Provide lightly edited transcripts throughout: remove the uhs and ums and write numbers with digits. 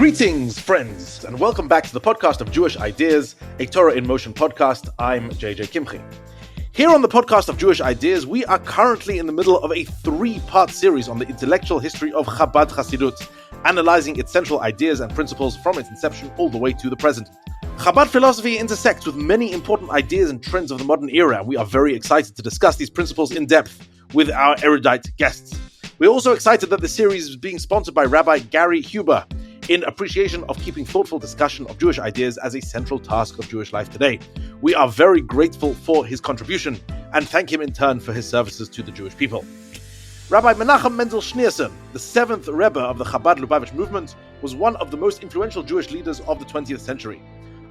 Greetings, friends, and welcome back to the podcast of Jewish Ideas, a Torah in Motion podcast. I'm JJ Kimchi. Here on the podcast of Jewish Ideas, we are currently in the middle of a 3-part series on the intellectual history of Chabad Hasidut, analyzing its central ideas and principles from its inception all the way to the present. Chabad philosophy intersects with many important ideas and trends of the modern era. We are very excited to discuss these principles in depth with our erudite guests. We're also excited that the series is being sponsored by Rabbi Gary Huber, in appreciation of keeping thoughtful discussion of Jewish ideas as a central task of Jewish life today. We are very grateful for his contribution and thank him in turn for his services to the Jewish people. Rabbi Menachem Mendel Schneerson, the 7th Rebbe of the Chabad Lubavitcher movement, was one of the most influential Jewish leaders of the 20th century.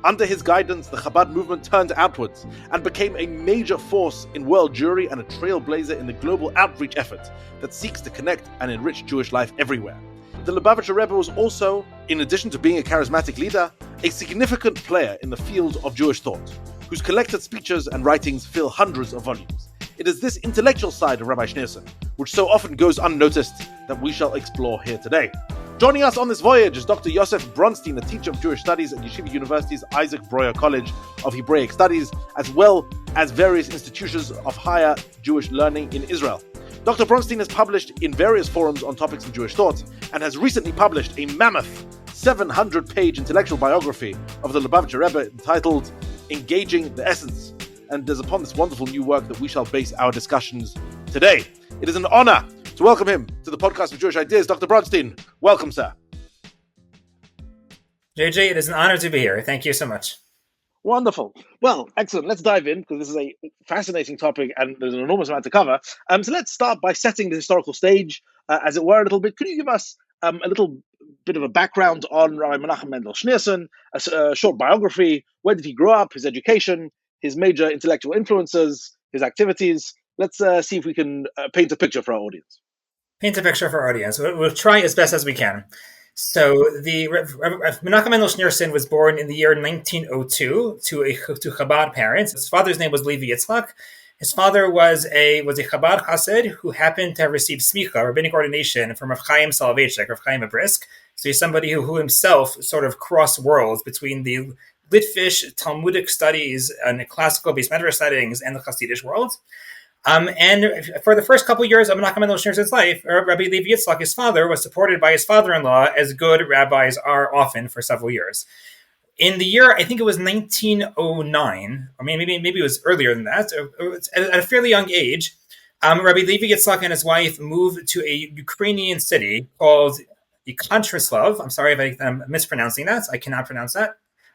Under his guidance, the Chabad movement turned outwards and became a major force in world Jewry and a trailblazer in the global outreach effort that seeks to connect and enrich Jewish life everywhere. The Lubavitcher Rebbe was also, in addition to being a charismatic leader, a significant player in the field of Jewish thought, whose collected speeches and writings fill hundreds of volumes. It is this intellectual side of Rabbi Schneerson, which so often goes unnoticed, that we shall explore here today. Joining us on this voyage is Dr. Yosef Bronstein, a teacher of Jewish Studies at Yeshiva University's Isaac Breuer College of Hebraic Studies, as well as various institutions of higher Jewish learning in Israel. Dr. Bronstein has published in various forums on topics of Jewish thought and has recently published a mammoth 700-page intellectual biography of the Lubavitcher Rebbe entitled Engaging the Essence. And it is upon this wonderful new work that we shall base our discussions today. It is an honor to welcome him to the podcast of Jewish Ideas. Dr. Bronstein, welcome, sir. JJ, it is an honor to be here. Thank you so much. Wonderful. Well, excellent. Let's dive in because this is a fascinating topic and there's an enormous amount to cover. So let's start by setting the historical stage, as it were, a little bit. Could you give us a little bit of a background on Rabbi Menachem Mendel Schneerson, a short biography? Where did he grow up, his education, his major intellectual influences, his activities? Let's see if we can paint a picture for our audience. Paint a picture for our audience. We'll try as best as we can. So the Menachem Mendel Schneerson was born in the year 1902 to Chabad parents. His father's name was Levi Yitzchak. His father was a Chabad Hasid who happened to have received smicha, rabbinic ordination, from Rav Chaim Soloveitchik, Rav Chaim Brisk. So he's somebody who himself sort of crossed worlds between the Litvish Talmudic studies and classical Beis Midrash settings and the Hasidic world. And for the first couple of years of Menachem Mendel Schneerson's life, Rabbi Levi Yitzchak, his father, was supported by his father-in-law, as good rabbis are often, for several years. In the year, I think it was 1909, or maybe it was earlier than that, at a fairly young age, Rabbi Levi Yitzchak and his wife moved to a Ukrainian city called Yekaterinslav. I'm sorry if I'm mispronouncing that. I cannot pronounce that.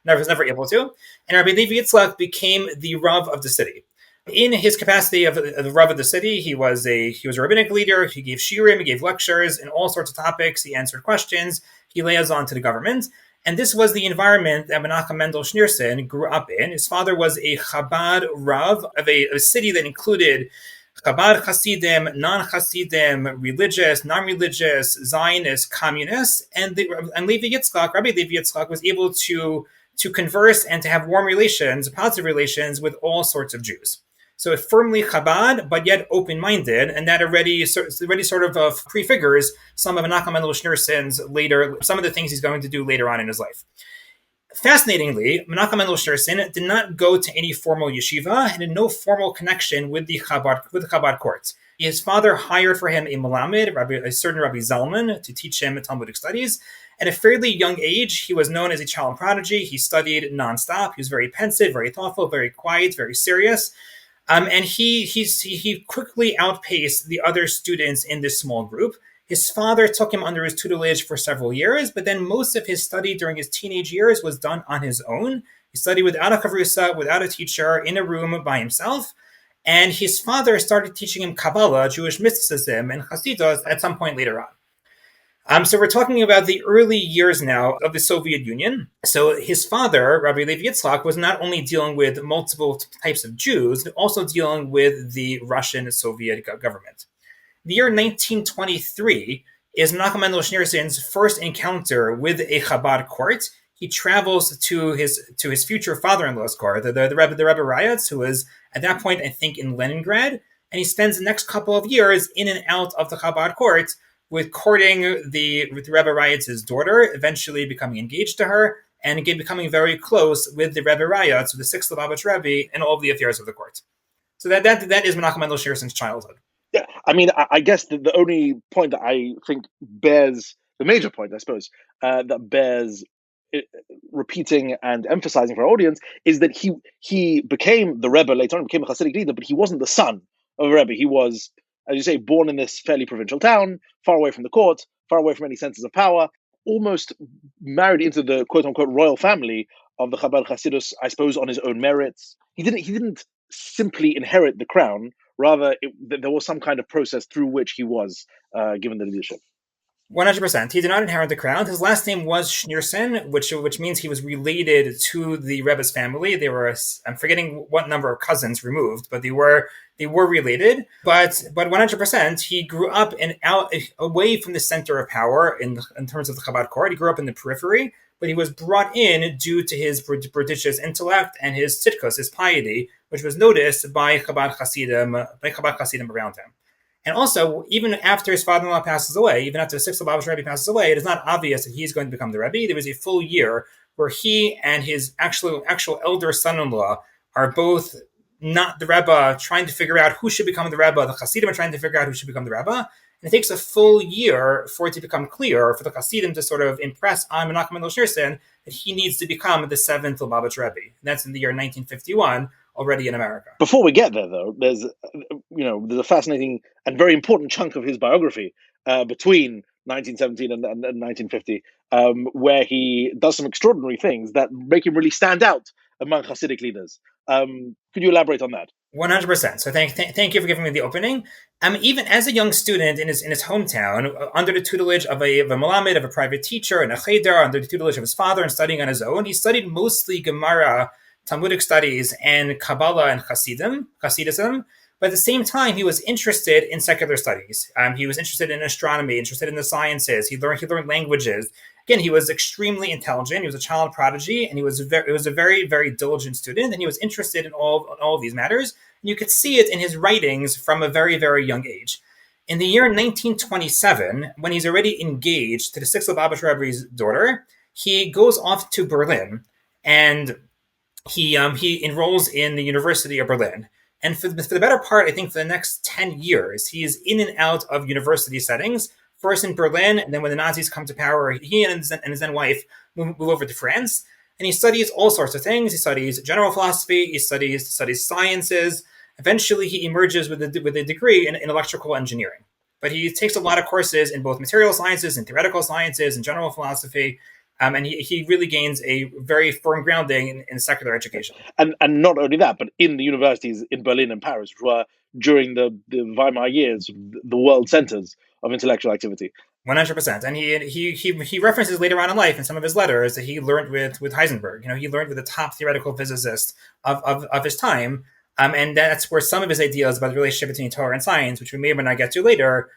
I was never able to. And Rabbi Levi Yitzchak became the Rav of the city. In his capacity of the Rav of the city, he was a rabbinic leader. He gave Shiurim, he gave lectures in all sorts of topics. He answered questions. He liaisoned to the government. And this was the environment that Menachem Mendel Schneerson grew up in. His father was a Chabad Rav of a city that included Chabad Hasidim, non-Hasidim, religious, non-religious, Zionist, communists. And Levi Yitzchak, Rabbi Levi Yitzchak, was able to converse and to have warm relations, positive relations with all sorts of Jews. So firmly Chabad, but yet open-minded, and that already sort of prefigures some of Menachem Mendel Schneerson's some of the things he's going to do later on in his life. Fascinatingly, Menachem Mendel Schneerson did not go to any formal yeshiva and had no formal connection with the Chabad court. His father hired for him a Melamed, a certain Rabbi Zalman, to teach him Talmudic Studies. At a fairly young age, he was known as a child prodigy. He studied nonstop. He was very pensive, very thoughtful, very quiet, very serious. And he quickly outpaced the other students in this small group. His father took him under his tutelage for several years, but then most of his study during his teenage years was done on his own. He studied without a chavrusa, without a teacher, in a room by himself. And his father started teaching him Kabbalah, Jewish mysticism, and Hasidut at some point later on. So we're talking about the early years now of the Soviet Union. So his father, Rabbi Levi Yitzchak, was not only dealing with multiple types of Jews, but also dealing with the Russian Soviet government. The year 1923 is Menachem Mendel Schneerson's first encounter with a Chabad court. He travels to his future father-in-law's court, the Rebbe Rayatz, who was at that point, I think, in Leningrad, and he spends the next couple of years in and out of the Chabad court, with courting the Rebbe Rayat's daughter, eventually becoming engaged to her, and again becoming very close with the Rebbe Rayat, so the sixth Lubavitcher Rebbe, in all of the affairs of the court. So that is Menachem Mendel Schneerson's childhood. Yeah, I mean, I guess the only point that I think bears, the major point, I suppose, that bears repeating and emphasizing for our audience is that he became the Rebbe later on, became a Hasidic leader, but he wasn't the son of a Rebbe. He was, as you say, born in this fairly provincial town, far away from the court, far away from any senses of power, almost married into the quote-unquote royal family of the Chabad Hasidut, I suppose, on his own merits. He didn't simply inherit the crown. Rather, there was some kind of process through which he was given the leadership. 100%. He did not inherit the crown. His last name was Schneerson, which means he was related to the Rebbe's family. They were, I'm forgetting what number of cousins removed, but they were related. But 100%, he grew up away from the center of power in terms of the Chabad court. He grew up in the periphery, but he was brought in due to his prodigious intellect and his tzidkus, his piety, which was noticed by Chabad Hasidim around him. And also, even after his father-in-law passes away, even after the sixth Lubavitcher Rebbe passes away, it is not obvious that he's going to become the Rebbe. There was a full year where he and his actual elder son-in-law are both not the Rebbe, trying to figure out who should become the Rebbe. The Hasidim are trying to figure out who should become the Rebbe. And it takes a full year for it to become clear, for the Hasidim to sort of impress on Menachem Mendel Schneerson that he needs to become the seventh Lubavitcher Rebbe. And that's in the year 1951. Already in America. Before we get there, though, there's a fascinating and very important chunk of his biography between 1917 and 1950, where he does some extraordinary things that make him really stand out among Hasidic leaders. Could you elaborate on that? 100%. So thank you for giving me the opening. Even as a young student in his hometown, under the tutelage of a Melamed, of a private teacher, and a Cheder, under the tutelage of his father, and studying on his own, he studied mostly Gemara, Talmudic Studies, and Kabbalah and Hasidism. But at the same time, he was interested in secular studies. He was interested in astronomy, interested in the sciences. He learned languages. Again, he was extremely intelligent. He was a child prodigy, and he was a very, very diligent student. And he was interested in all of these matters. And you could see it in his writings from a very, very young age. In the year 1927, when he's already engaged to the sixth Lubavitcher Rebbe's daughter, he goes off to Berlin, and he enrolls in the University of Berlin. And for the better part, I think for the next 10 years, he is in and out of university settings, first in Berlin, and then when the Nazis come to power, he and his then wife move over to France. And he studies all sorts of things. He studies general philosophy, he studies sciences. Eventually, he emerges with a degree in electrical engineering. But he takes a lot of courses in both material sciences and theoretical sciences and general philosophy. And he really gains a very firm grounding in secular education. And not only that, but in the universities in Berlin and Paris, which were, during the Weimar years, the world centers of intellectual activity. 100%. And he references later on in life in some of his letters that he learned with Heisenberg. He learned with the top theoretical physicist of his time. And that's where some of his ideas about the relationship between Torah and science, which we may or may not get to later,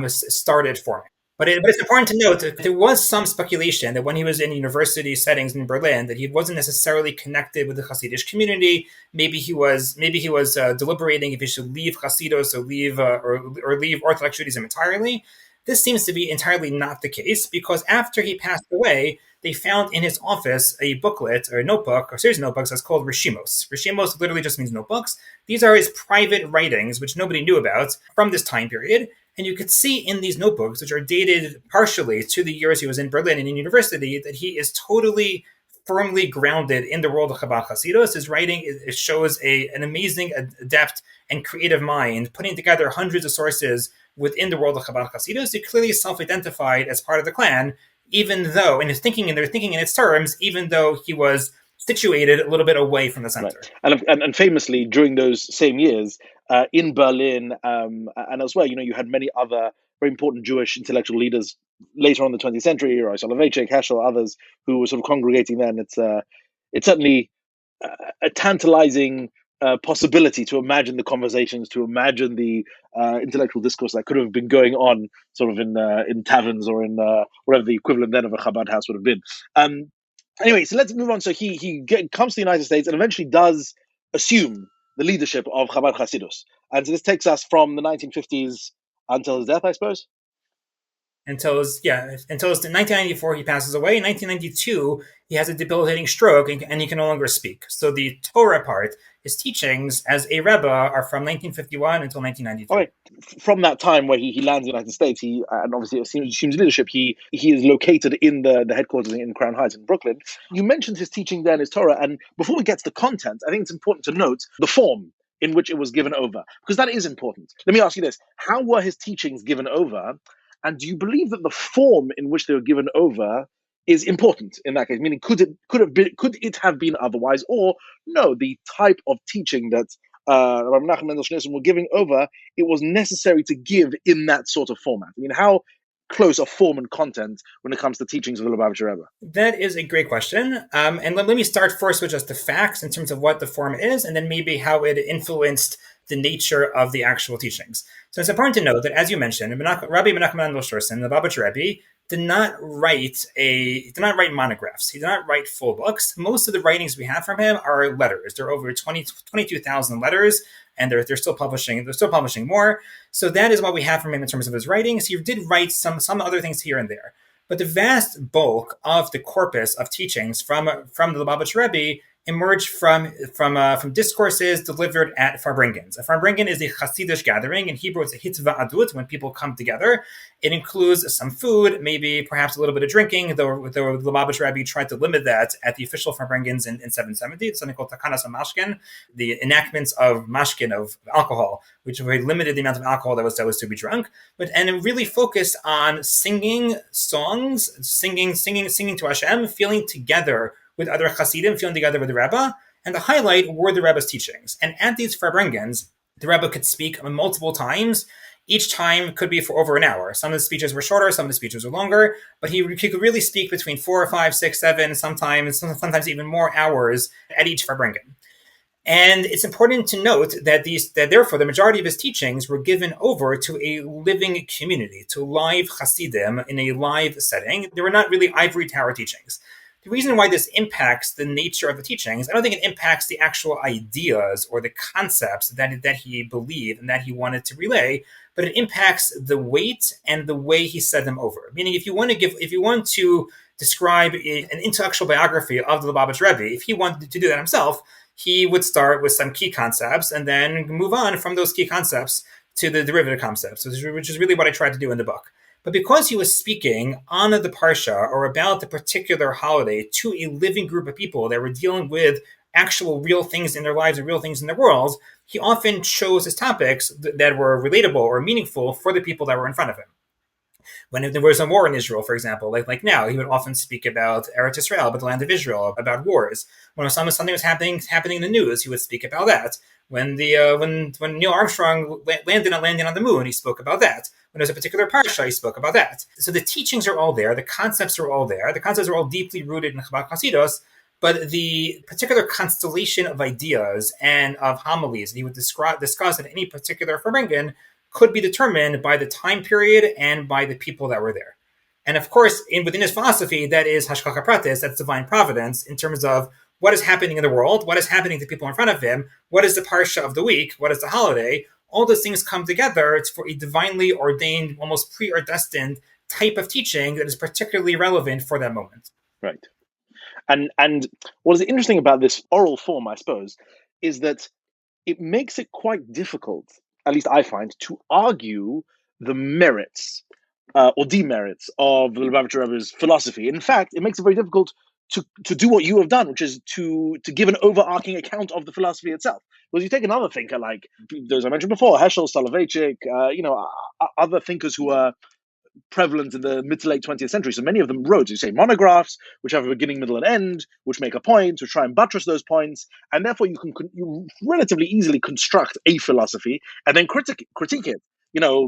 started forming. But it's important to note that there was some speculation that when he was in university settings in Berlin, that he wasn't necessarily connected with the Hasidic community. Maybe he was deliberating if he should leave Hasidus or leave Orthodox Judaism entirely. This seems to be entirely not the case, because after he passed away, they found in his office a booklet or a notebook, or series of notebooks that's called Reshimot. Reshimot literally just means notebooks. These are his private writings, which nobody knew about from this time period. And you could see in these notebooks, which are dated partially to the years he was in Berlin and in university, that he is totally firmly grounded in the world of Chabad Hasidut. His writing it shows an amazing, adept, and creative mind, putting together hundreds of sources within the world of Chabad Hasidut. He clearly self-identified as part of the clan, even though, in his thinking, and they're thinking in its terms, even though he was situated a little bit away from the center. Right. And famously, during those same years, in Berlin and elsewhere, you had many other very important Jewish intellectual leaders later on in the 20th century, Soloveitchik, Heschel, others, who were sort of congregating then. It's certainly a tantalizing possibility to imagine the conversations, to imagine the intellectual discourse that could have been going on sort of in taverns or in whatever the equivalent then of a Chabad house would have been. Anyway, so let's move on. So he comes to the United States and eventually does assume the leadership of Chabad Hasidut. And so this takes us from the 1950s until his death, I suppose? until 1994 he passes away. In 1992 he has a debilitating stroke and he can no longer speak. So the Torah part, his teachings as a Rebbe, are from 1951 until 1992. All right. From that time where he lands in the United States, and obviously assumes leadership, he is located in the headquarters in Crown Heights in Brooklyn. You mentioned his teaching there in his Torah, and before we get to the content, I think it's important to note the form in which it was given over, because that is important. Let me ask you this: how were his teachings given over, and do you believe that the form in which they were given over is important in that case? Meaning, could it have been otherwise, or no? The type of teaching that Rabbi Menachem Mendel Schneerson were giving over, it was necessary to give in that sort of format. I mean, how close are form and content when it comes to teachings of the Lubavitcher Rebbe? That is a great question. And let me start first with just the facts in terms of what the form is, and then maybe how it influenced the nature of the actual teachings. So it's important to note that, as you mentioned, Rabbi Menachem Mendel Schneerson, the Lubavitcher Rebbe, did not write monographs. He did not write full books. Most of the writings we have from him are letters. There are over 22,000 letters, and they're still publishing. They're still publishing more. So that is what we have from him in terms of his writings. He did write some other things here and there, but the vast bulk of the corpus of teachings from the Lubavitcher Rebbe emerged from discourses delivered at Farbrengens. A Farbrengen is a Hasidic gathering. In Hebrew, it's a hitva'adut, when people come together. It includes some food, maybe perhaps a little bit of drinking, though the Lubavitcher Rebbe tried to limit that at the official Farbrengens in 770. It's something called Takanas Mashkin, the enactments of Mashkin, of alcohol, which limited the amount of alcohol that was to be drunk. And it really focused on singing songs, singing to Hashem, feeling together with other Hasidim, feeling together with the Rebbe, and the highlight were the Rebbe's teachings. And at these Farbrengens, the Rebbe could speak multiple times. Each time could be for over an hour. Some of the speeches were shorter, some of the speeches were longer, but he could really speak between 4, 5, 6, 7, sometimes even more hours at each Farbrengen. And it's important to note that therefore the majority of his teachings were given over to a living community, to live Hasidim in a live setting. They were not really ivory tower teachings. The reason why this impacts the nature of the teachings, I don't think it impacts the actual ideas or the concepts that he believed and that he wanted to relay, but it impacts the weight and the way he said them over. Meaning, if you want to describe an intellectual biography of the Lubavitcher Rebbe, if he wanted to do that himself, he would start with some key concepts and then move on from those key concepts to the derivative concepts, which is really what I tried to do in the book. But because he was speaking on the Parsha or about the particular holiday to a living group of people that were dealing with actual real things in their lives and real things in their world, he often chose his topics that were relatable or meaningful for the people that were in front of him. When there was a war in Israel, for example, like now, he would often speak about Eretz Israel, about the land of Israel, about wars. When something was happening in the news, he would speak about that. When Neil Armstrong landed on the moon, he spoke about that. When there's a particular parsha, he spoke about that. So the teachings are all there. The concepts are all there. The concepts are all deeply rooted in Chabad Hasidut, but the particular constellation of ideas and of homilies that he would discuss at any particular Farbrengen could be determined by the time period and by the people that were there. And of course, within his philosophy, that is hashgacha pratis, that's divine providence, in terms of what is happening in the world, what is happening to people in front of him, what is the parsha of the week, what is the holiday. All those things come together. It's for a divinely ordained, almost predestined type of teaching that is particularly relevant for that moment. Right. And what is interesting about this oral form, I suppose, is that it makes it quite difficult, at least I find, to argue the merits or demerits of the Lubavitcher Rebbe's philosophy. In fact, it makes it very difficult to do what you have done, which is to give an overarching account of the philosophy itself. Because you take another thinker like those I mentioned before, Heschel, Soloveitchik, other thinkers who are prevalent in the mid to late 20th century. So many of them wrote, you say, monographs, which have a beginning, middle, and end, which make a point, which try and buttress those points, and therefore you relatively easily construct a philosophy and then critique it,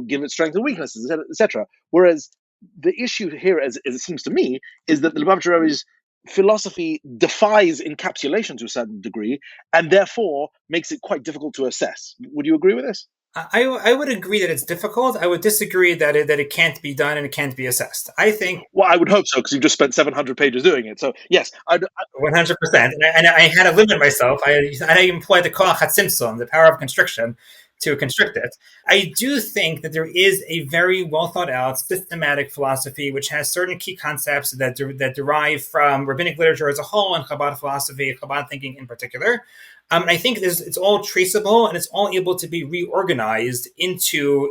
give it strengths and weaknesses, etc. Whereas the issue here, as it seems to me, is that the Lubavitcher Rebbe's philosophy defies encapsulation to a certain degree, and therefore makes it quite difficult to assess. Would you agree with this? I would agree that it's difficult. I would disagree that it can't be done and it can't be assessed. I think. Well, I would hope so, because you've just spent 700 pages doing it. So yes, 100%. And I had to limit myself. I employed the koach hatzimtzum, the power of constriction, to constrict it. I do think that there is a very well thought out systematic philosophy which has certain key concepts that derive from rabbinic literature as a whole and Chabad philosophy, Chabad thinking in particular. I think it's all traceable and it's all able to be reorganized into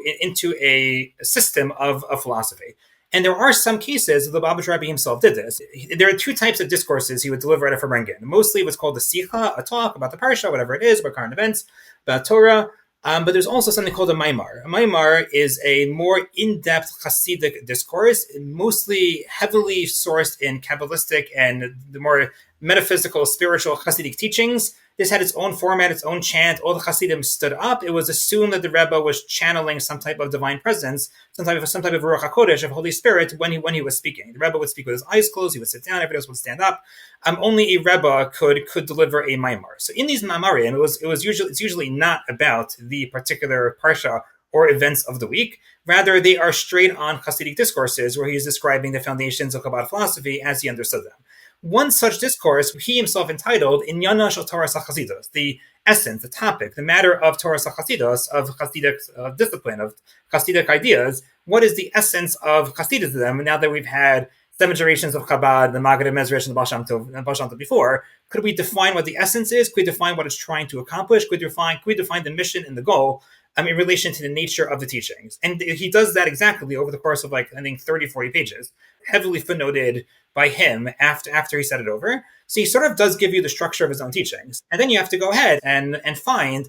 a system of philosophy. And there are some cases, the Lubavitcher Rebbe himself did this. There are two types of discourses he would deliver at a Farbrengen. Mostly what's called the Sicha, a talk about the Parsha, whatever it is, about current events, about Torah. But there's also something called a Maimar. A Maimar is a more in-depth Hasidic discourse, mostly heavily sourced in Kabbalistic and the more metaphysical, spiritual Hasidic teachings. This had its own format, its own chant. All the Hasidim stood up. It was assumed that the Rebbe was channeling some type of divine presence, some type of Ruach HaKodesh, of Holy Spirit, when he was speaking. The Rebbe would speak with his eyes closed. He would sit down. Everybody else would stand up. Only a Rebbe could deliver a Maimar. So in these Maimarim, it's usually not about the particular parsha or events of the week. Rather, they are straight on Hasidic discourses where he's describing the foundations of Chabad philosophy as he understood them. One such discourse, he himself entitled Inyana Shel Torah Hasidut, the essence, the topic, the matter of Torah Hasidut, of Hasidic discipline, of Hasidic ideas. What is the essence of Hasidism now that we've had 7 generations of Chabad, the Maggid Books, and the Baal Shem Tov before? Could we define what the essence is? Could we define what it's trying to accomplish? Could we define the mission and the goal in relation to the nature of the teachings? And he does that exactly over the course of 30, 40 pages, heavily footnoted by him after he said it over. So he sort of does give you the structure of his own teachings. And then you have to go ahead and find,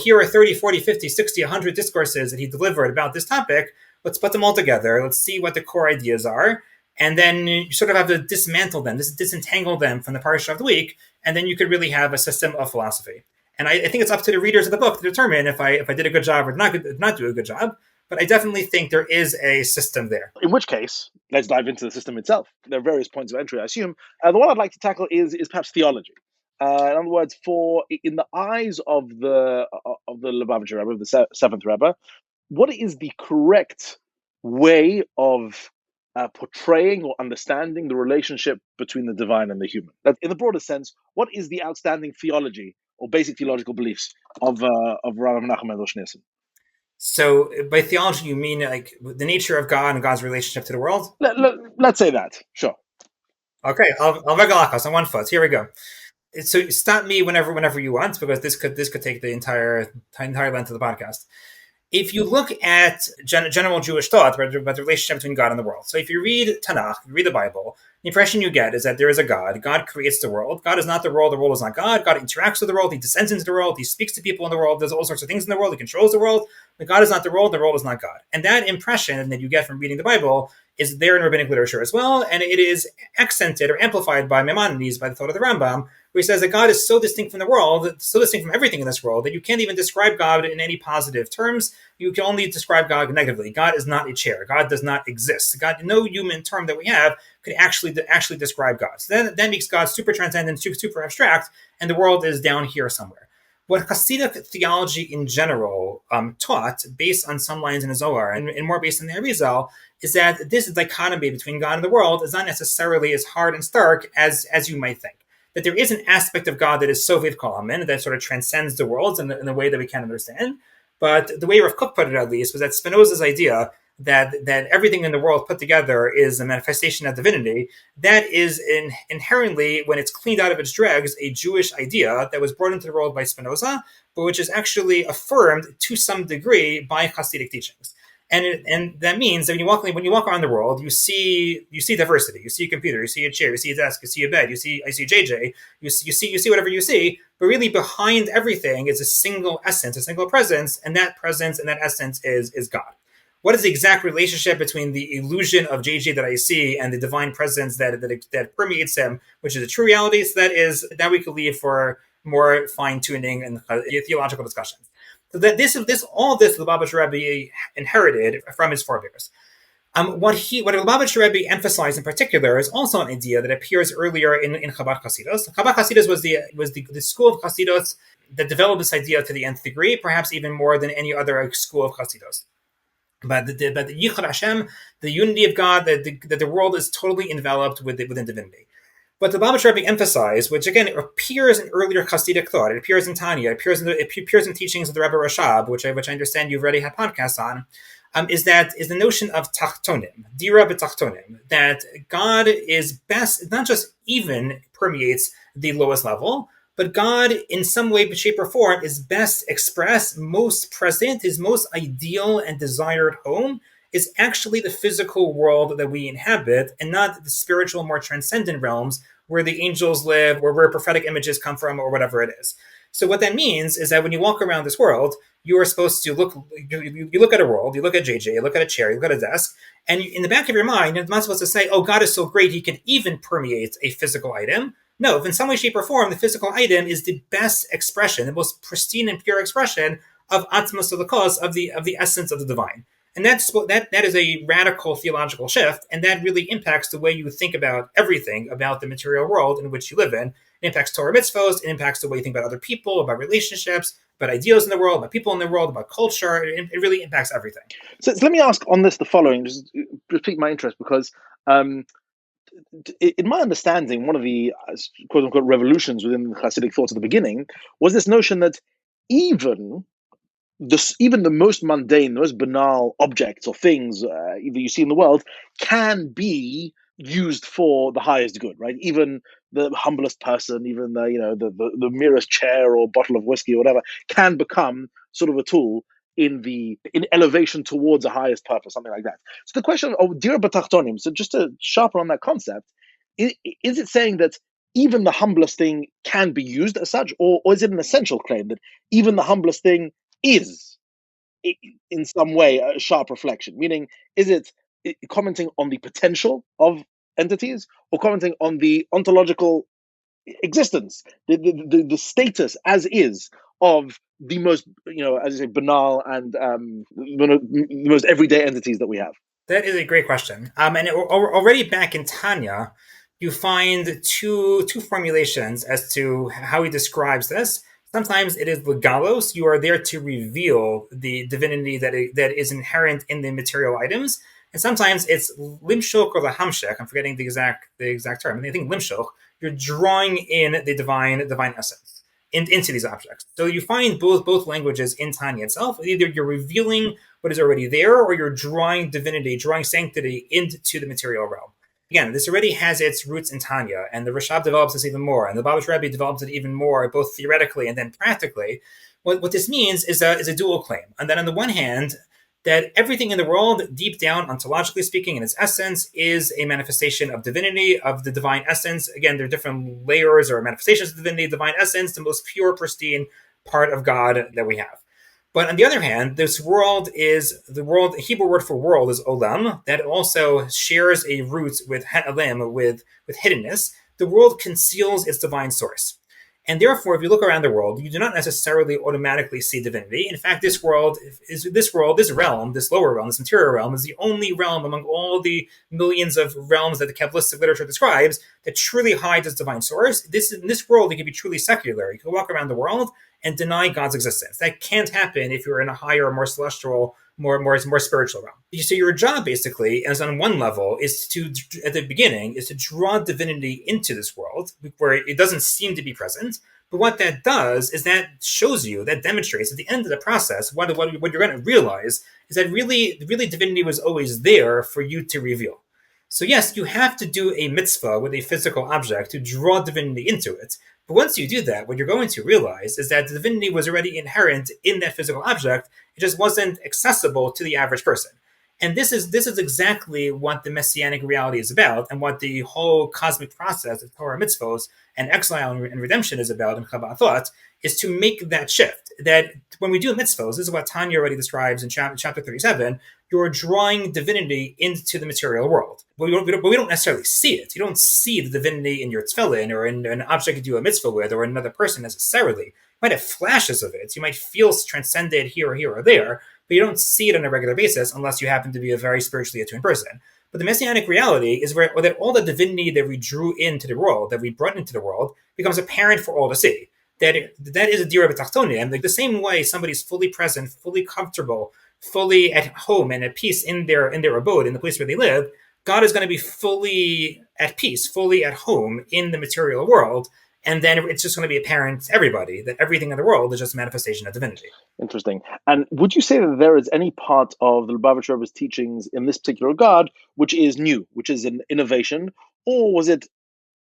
here are 30, 40, 50, 60, 100 discourses that he delivered about this topic. Let's put them all together. Let's see what the core ideas are. And then you sort of have to dismantle them, disentangle them from the parsha of the week. And then you could really have a system of philosophy. And I think it's up to the readers of the book to determine if I did a good job or not do a good job. But I definitely think there is a system there. In which case, let's dive into the system itself. There are various points of entry, I assume. The one I'd like to tackle is perhaps theology. In other words, in the eyes of the Lubavitcher Rebbe, of the seventh Rebbe, what is the correct way of portraying or understanding the relationship between the divine and the human? That, in the broader sense, what is the outstanding theology or basic theological beliefs of Rabbi Menachem Mendel Schneerson? So by theology, you mean the nature of God and God's relationship to the world? Let's say that, sure. Okay, I'll regalakos on one foot. Here we go. So stop me whenever you want, because this could take the entire length of the podcast. If you look at general Jewish thought about the relationship between God and the world, so if you read Tanakh, you read the Bible, the impression you get is that there is a God. God creates the world. God is not the world is not God. God interacts with the world. He descends into the world. He speaks to people in the world. Does all sorts of things in the world. He controls the world. But God is not the world is not God. And that impression that you get from reading the Bible is there in rabbinic literature as well, and it is accented or amplified by Maimonides, by the thought of the Rambam, where he says that God is so distinct from the world, so distinct from everything in this world, that you can't even describe God in any positive terms. You can only describe God negatively. God is not a chair. God does not exist. God, no human term that we have could actually describe God. So that makes God super transcendent, super abstract, and the world is down here somewhere. What Hasidic theology in general taught, based on some lines in the Zohar and more based on the Arizal, is that this dichotomy between God and the world is not necessarily as hard and stark as you might think. That there is an aspect of God that is Soviet Kolamin, that sort of transcends the worlds in a way that we can't understand. But the way Rav Kook put it, at least, was that Spinoza's idea that everything in the world put together is a manifestation of divinity, that is inherently, when it's cleaned out of its dregs, a Jewish idea that was brought into the world by Spinoza, but which is actually affirmed to some degree by Hasidic teachings. And that means that when you walk around the world, you see diversity. You see a computer, you see a chair, you see a desk, you see a bed, I see JJ, you see whatever you see, but really behind everything is a single essence, a single presence, and that presence and that essence is God. What is the exact relationship between the illusion of JJ that I see and the divine presence that permeates him, which is a true reality? So that we could leave for more fine-tuning and theological discussions. So that all this the Lubavitcher Rebbe inherited from his forebears. What Lubavitcher Rebbe emphasized in particular is also an idea that appears earlier in Chabad Hasidut. Chabad Hasidut was the school of Hasidut that developed this idea to the nth degree, perhaps even more than any other school of Hasidut. But the Yichud Hashem, the unity of God, that the world is totally enveloped within divinity. What the Lubavitcher Rebbe emphasized, which again appears in earlier Hasidic thought, it appears in Tanya, it appears in teachings of the Rebbe Rashab, which I understand you've already had podcasts on, is the notion of tachtonim, dira b'tachtonim, that God is best, not just even permeates the lowest level, but God, in some way, shape, or form, is best expressed, most present, his most ideal and desired home is actually the physical world that we inhabit, and not the spiritual, more transcendent realms where the angels live, or where prophetic images come from, or whatever it is. So what that means is that when you walk around this world, you are supposed to look, you look at a world, you look at JJ, you look at a chair, you look at a desk, and in the back of your mind, you're not supposed to say, oh, God is so great, he can even permeate a physical item. No, if in some way, shape, or form, the physical item is the best expression, the most pristine and pure expression of Atmos of the cause, of the essence of the divine. And that is a radical theological shift, and that really impacts the way you think about everything about the material world in which you live in. It impacts Torah mitzvos, it impacts the way you think about other people, about relationships, about ideals in the world, about people in the world, about culture. It really impacts everything. So let me ask on this the following, just pique my interest, because in my understanding, one of the quote-unquote revolutions within Hasidic thought at the beginning was this notion that even the most mundane, the most banal objects or things that you see in the world can be used for the highest good, right? Even the humblest person, even the merest chair or bottle of whiskey or whatever, can become sort of a tool in elevation towards a highest purpose, something like that. So the question of Dira B'Tachtonim, so just to sharpen on that concept, is it saying that even the humblest thing can be used as such, or is it an essential claim that even the humblest thing is in some way a sharp reflection? Meaning, is it commenting on the potential of entities, or commenting on the ontological existence, the status as is of the most, as you say, banal and the most everyday entities that we have? That is a great question. And already back in Tanya, you find two formulations as to how he describes this. Sometimes it is legalos. You are there to reveal the divinity that is inherent in the material items. And sometimes it's limshok or lahamshek. I'm forgetting the exact term. I think limshok. You're drawing in the divine essence into these objects. So you find both languages in Tanya itself. Either you're revealing what is already there, or you're drawing divinity, drawing sanctity into the material realm. Again, this already has its roots in Tanya, and the Rashab develops this even more, and the Lubavitcher Rebbe develops it even more, both theoretically and then practically. What this means is a dual claim. And then on the one hand, that everything in the world, deep down, ontologically speaking, in its essence, is a manifestation of divinity, of the divine essence. Again, there are different layers or manifestations of divinity, divine essence, the most pure, pristine part of God that we have. But on the other hand, this world is the world. The Hebrew word for world is olam. That also shares a root with ha'elim, with hiddenness. The world conceals its divine source. And therefore, if you look around the world, you do not necessarily automatically see divinity. In fact, this realm, this lower realm, this interior realm, is the only realm among all the millions of realms that the Kabbalistic literature describes that truly hides its divine source. In this world, you can be truly secular. You can walk around the world and deny God's existence. That can't happen if you're in a higher, more celestial, more spiritual realm. So your job, basically, as on one level, is at the beginning, is to draw divinity into this world where it doesn't seem to be present. But what that does is that demonstrates at the end of the process, what you're going to realize is that really divinity was always there for you to reveal. So yes, you have to do a mitzvah with a physical object to draw divinity into it. But once you do that, what you're going to realize is that the divinity was already inherent in that physical object. It just wasn't accessible to the average person. And this is exactly what the messianic reality is about, and what the whole cosmic process of Torah mitzvos and exile and redemption is about in Chabad thought, is to make that shift. That when we do mitzvos, this is what Tanya already describes in chapter 37, you're drawing divinity into the material world. But we don't necessarily see it. You don't see the divinity in your tefillin or in an object you do a mitzvah with or another person necessarily. You might have flashes of it. You might feel transcended here or there, but you don't see it on a regular basis unless you happen to be a very spiritually attuned person. But the messianic reality is that all the divinity that we drew into the world, that we brought into the world, becomes apparent for all to see. That is a dira b'tachtonim. Like the same way somebody's fully present, fully comfortable, fully at home and at peace in their abode, in the place where they live, God is going to be fully at peace, fully at home in the material world. And then it's just going to be apparent to everybody that everything in the world is just a manifestation of divinity. Interesting. And would you say that there is any part of the Lubavitcher Rebbe's teachings in this particular regard which is new, which is an innovation, or was it,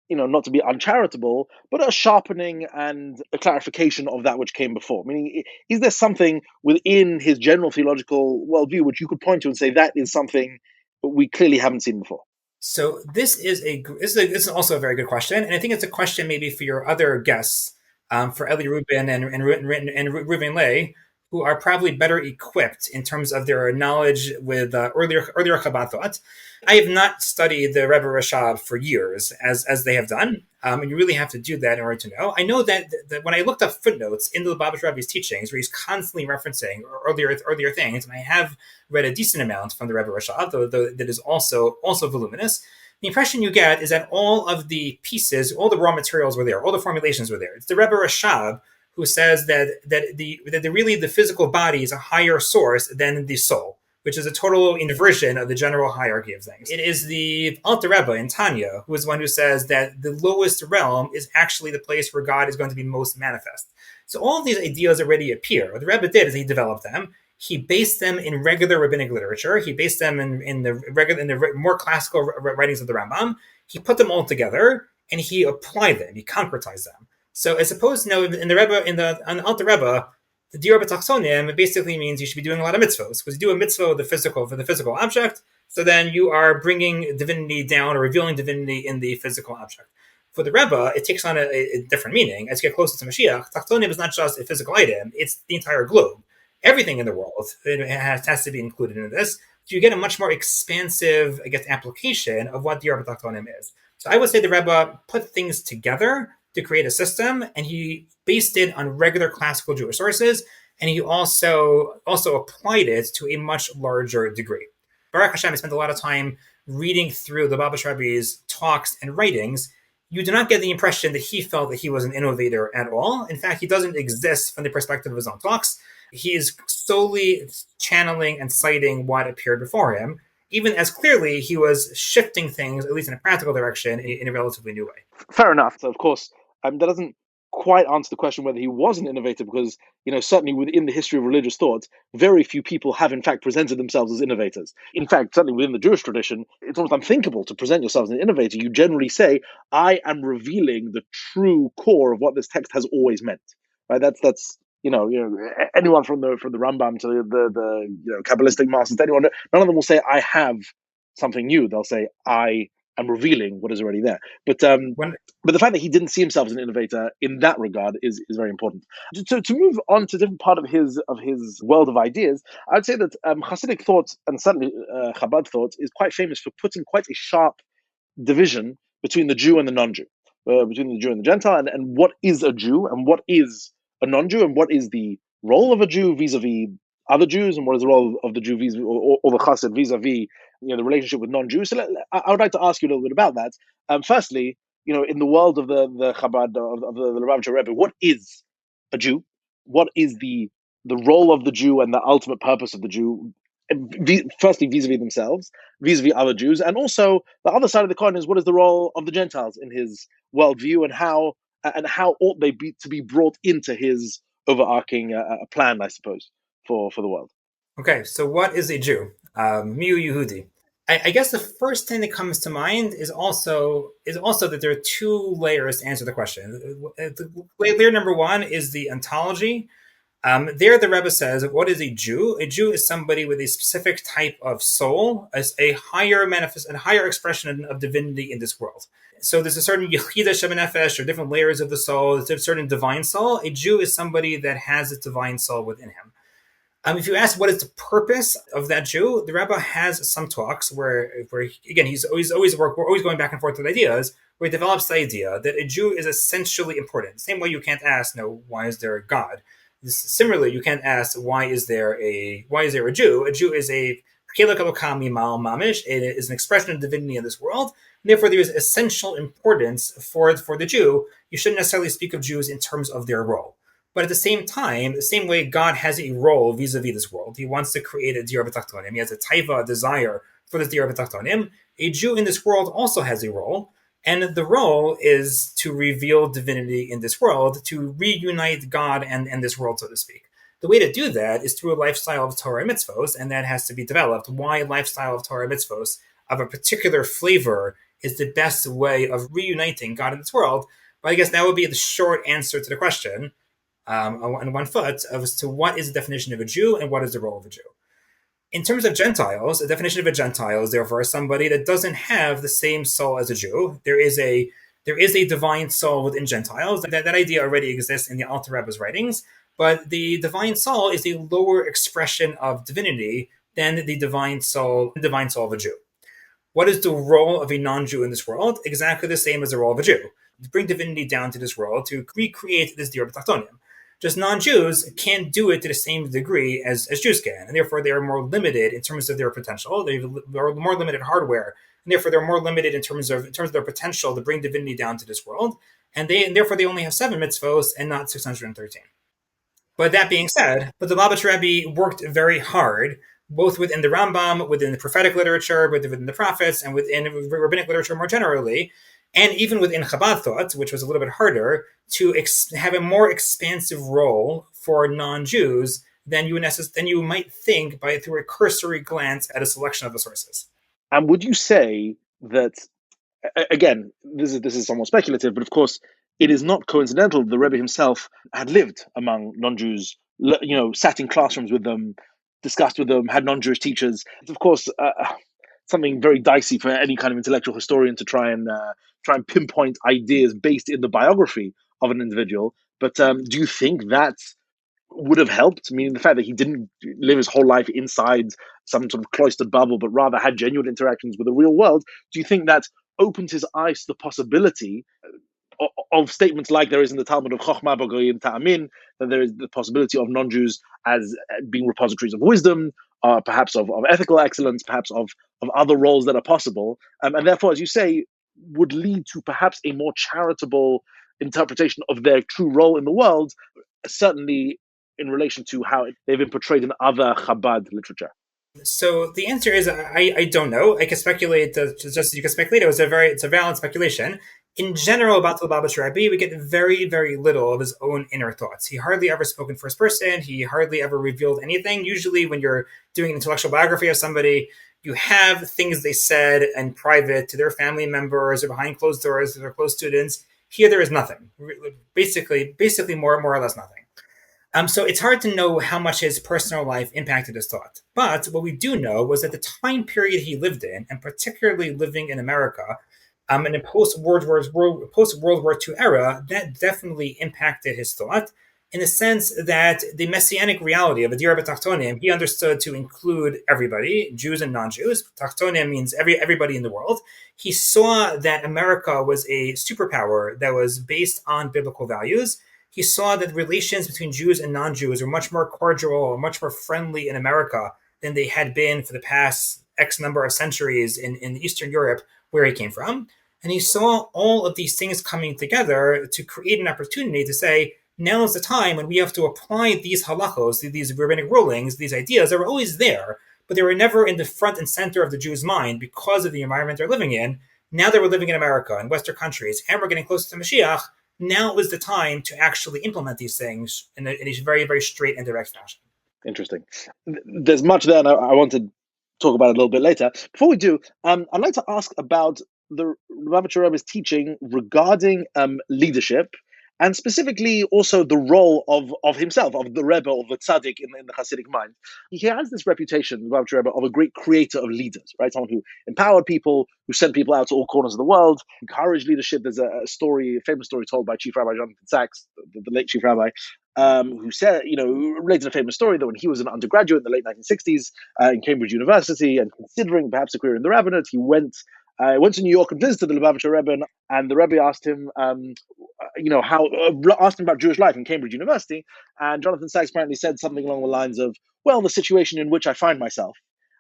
not to be uncharitable, but a sharpening and a clarification of that which came before? Meaning, is there something within his general theological worldview which you could point to and say that is something we clearly haven't seen before? So this is also a very good question, and I think it's a question maybe for your other guests, for Eli Rubin and Reuven Lay, who are probably better equipped in terms of their knowledge with earlier Chabad thought. I have not studied the Rebbe Rashab for years, as they have done, and you really have to do that in order to know. I know that when I looked up footnotes in the Lubavitcher Rebbe's teachings, where he's constantly referencing earlier things, and I have read a decent amount from the Rebbe Rashab, though that is also voluminous. The impression you get is that all of the pieces, all the raw materials were there, all the formulations were there. It's the Rebbe Rashab who says that the physical body is a higher source than the soul, which is a total inversion of the general hierarchy of things. It is the Alter Rebbe in Tanya who is one who says that the lowest realm is actually the place where God is going to be most manifest. So all of these ideas already appear. What the Rebbe did is he developed them. He based them in regular rabbinic literature. He based them in the more classical writings of the Rambam. He put them all together and he applied them. He concretized them. So as opposed to in the Rebbe, on Alter Rebbe, the Dior B'Tachtonim, it basically means you should be doing a lot of mitzvahs. Because you do a mitzvah for the physical object, so then you are bringing divinity down or revealing divinity in the physical object. For the Rebbe, it takes on a different meaning. As you get closer to Mashiach, Tachtonim is not just a physical item, it's the entire globe. Everything in the world has to be included in this. So you get a much more expansive, application of what Dior B'Tachtonim is. So I would say the Rebbe put things together to create a system, and he based it on regular classical Jewish sources, and he also applied it to a much larger degree. Baruch Hashem, I spent a lot of time reading through the Lubavitcher Rebbe's talks and writings. You do not get the impression that he felt that he was an innovator at all. In fact, he doesn't exist from the perspective of his own talks. He is solely channeling and citing what appeared before him, even as clearly he was shifting things, at least in a practical direction, in a relatively new way. Fair enough. So, of course, that doesn't quite answer the question whether he was an innovator, because, certainly within the history of religious thought, very few people have, in fact, presented themselves as innovators. In fact, certainly within the Jewish tradition, it's almost unthinkable to present yourself as an innovator. You generally say, I am revealing the true core of what this text has always meant. Right? That's anyone from the Rambam to the Kabbalistic masters, anyone, none of them will say, I have something new. They'll say, I am revealing what is already there. But the fact that he didn't see himself as an innovator in that regard is very important. To move on to a different part of his world of ideas, I would say that Hasidic thought, and certainly Chabad thought, is quite famous for putting quite a sharp division between the Jew and the non-Jew, between the Jew and the Gentile, and what is a Jew and what is a non-Jew, and what is the role of a Jew vis-a-vis other Jews, and what is the role of the Jew vis-a-vis, or the Chassid vis-a-vis the relationship with non-Jews. So I would like to ask you a little bit about that. Firstly, in the world of the Chabad of the Lubavitcher Rebbe, what is a Jew? What is the role of the Jew and the ultimate purpose of the Jew? Firstly, vis-a-vis themselves, vis-a-vis other Jews, and also the other side of the coin is what is the role of the Gentiles in his worldview, and how ought they to be brought into his overarching plan, I suppose, for the world. Okay, so what is a Jew? Miu Yehudi. I guess the first thing that comes to mind is also that there are two layers to answer the question. Layer number one is the ontology. There, the Rebbe says, what is a Jew? A Jew is somebody with a specific type of soul, as a higher expression of divinity in this world. So there's a certain Yechida Shebenefesh, or different layers of the soul. There's a certain divine soul. A Jew is somebody that has a divine soul within him. If you ask what is the purpose of that Jew, the Rebbe has some talks where again, we're always going back and forth with ideas, where he develops the idea that a Jew is essentially important. The same way you can't ask, why is there a God? Similarly, you can't ask, why is there a Jew? A Jew is a mamish. It is an expression of divinity in this world. And therefore, there is essential importance for the Jew. You shouldn't necessarily speak of Jews in terms of their role. But at the same time, the same way God has a role vis-a-vis this world, he wants to create a Dior B'Tachtonim. He has a taiva, a desire for this Rabbi Dr. A Jew in this world also has a role, and the role is to reveal divinity in this world, to reunite God and this world, so to speak. The way to do that is through a lifestyle of Torah mitzvos, and that has to be developed. Why a lifestyle of Torah mitzvos of a particular flavor is the best way of reuniting God in this world? But I guess that would be the short answer to the question, on one foot, as to what is the definition of a Jew and what is the role of a Jew. In terms of Gentiles, the definition of a Gentile is therefore somebody that doesn't have the same soul as a Jew. There is a divine soul within Gentiles. That idea already exists in the Alter Rebbe's writings, but the divine soul is a lower expression of divinity than the divine soul of a Jew. What is the role of a non-Jew in this world? Exactly the same as the role of a Jew. To bring divinity down to this world, to recreate this Dir B'Tachtonim. Just non-Jews can't do it to the same degree as Jews can, and therefore they are more limited in terms of their potential. They're more limited hardware, and therefore they're more limited in terms of their potential to bring divinity down to this world. And therefore they only have 7 mitzvos and not 613. But that being said, the Lubavitcher Rebbe worked very hard, both within the Rambam, within the prophetic literature, within the prophets, and within rabbinic literature more generally, and even within Chabad thought, which was a little bit harder, to have a more expansive role for non-Jews than you might think through a cursory glance at a selection of the sources. And would you say that, again, this is somewhat speculative, but of course, it is not coincidental the Rebbe himself had lived among non-Jews, sat in classrooms with them, discussed with them, had non-Jewish teachers. It's, of course, something very dicey for any kind of intellectual historian to try and pinpoint ideas based in the biography of an individual. But do you think that would have helped? Meaning the fact that he didn't live his whole life inside some sort of cloistered bubble, but rather had genuine interactions with the real world. Do you think that opened his eyes to the possibility of statements like there is in the Talmud of Chochmah B'Goyim Ta'amin, that there is the possibility of non-Jews as being repositories of wisdom, perhaps of ethical excellence, perhaps of other roles that are possible, and therefore, as you say, would lead to perhaps a more charitable interpretation of their true role in the world, certainly in relation to how they've been portrayed in other Chabad literature? So the answer is I don't know. I can speculate. Just as you can speculate, it's a valid speculation. In general, about the Lubavitcher Rebbe, we get very, very little of his own inner thoughts. He hardly ever spoke in first person. He hardly ever revealed anything. Usually, when you're doing an intellectual biography of somebody, you have things they said in private to their family members or behind closed doors to their close students. Here, there is nothing. Basically, more or less nothing. So it's hard to know how much his personal life impacted his thought. But what we do know was that the time period he lived in, and particularly living in America, in a post-World War II era, that definitely impacted his thought, in the sense that the messianic reality of a Dir B'Tachtonim, he understood to include everybody, Jews and non-Jews. Tachtonim means everybody in the world. He saw that America was a superpower that was based on biblical values. He saw that relations between Jews and non-Jews were much more cordial, much more friendly in America than they had been for the past X number of centuries in Eastern Europe, where he came from. And he saw all of these things coming together to create an opportunity to say, now is the time when we have to apply these halachos, these rabbinic rulings, these ideas that were always there, but they were never in the front and center of the Jew's mind because of the environment they're living in. Now that we're living in America and Western countries, and we're getting closer to Mashiach, now is the time to actually implement these things in a very, very straight and direct fashion. Interesting. There's much there, and I want to talk about it a little bit later. Before we do, I'd like to ask about the Lubavitcher Rebbe's teaching regarding leadership, and specifically also the role of himself, of the Rebbe, of the Tzadik in the Hasidic mind. He has this reputation, the Lubavitcher Rebbe, of a great creator of leaders, right? Someone who empowered people, who sent people out to all corners of the world, encouraged leadership. There's a famous story told by Chief Rabbi Jonathan Sachs, the late Chief Rabbi, who said, related a famous story that when he was an undergraduate in the late 1960s in Cambridge University and considering perhaps a career in the rabbinate, he went to New York and visited the Lubavitcher Rebbe, and the Rebbe asked him, asked him about Jewish life in Cambridge University, and Jonathan Sachs apparently said something along the lines of, well, the situation in which I find myself.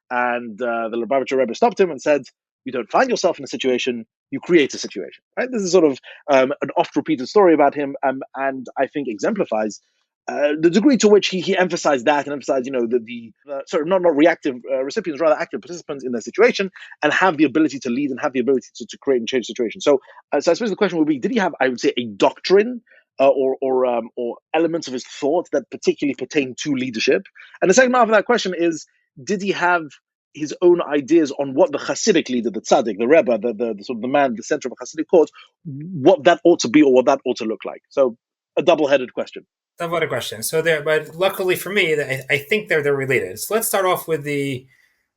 And the Lubavitcher Rebbe stopped him and said, you don't find yourself in a situation, you create a situation. Right? This is sort of an oft-repeated story about him, and I think exemplifies the degree to which he emphasized that and emphasized, not reactive recipients, rather active participants in their situation, and have the ability to lead and have the ability to create and change situations. So I suppose the question would be: did he have, I would say, a doctrine or elements of his thought that particularly pertain to leadership? And the second half of that question is: did he have his own ideas on what the Hasidic leader, the Tzadik, the Rebbe, the sort of the man, the center of a Hasidic cause, what that ought to be or what that ought to look like? So a double-headed question. What a question. So but luckily for me, I think they're related. So let's start off with the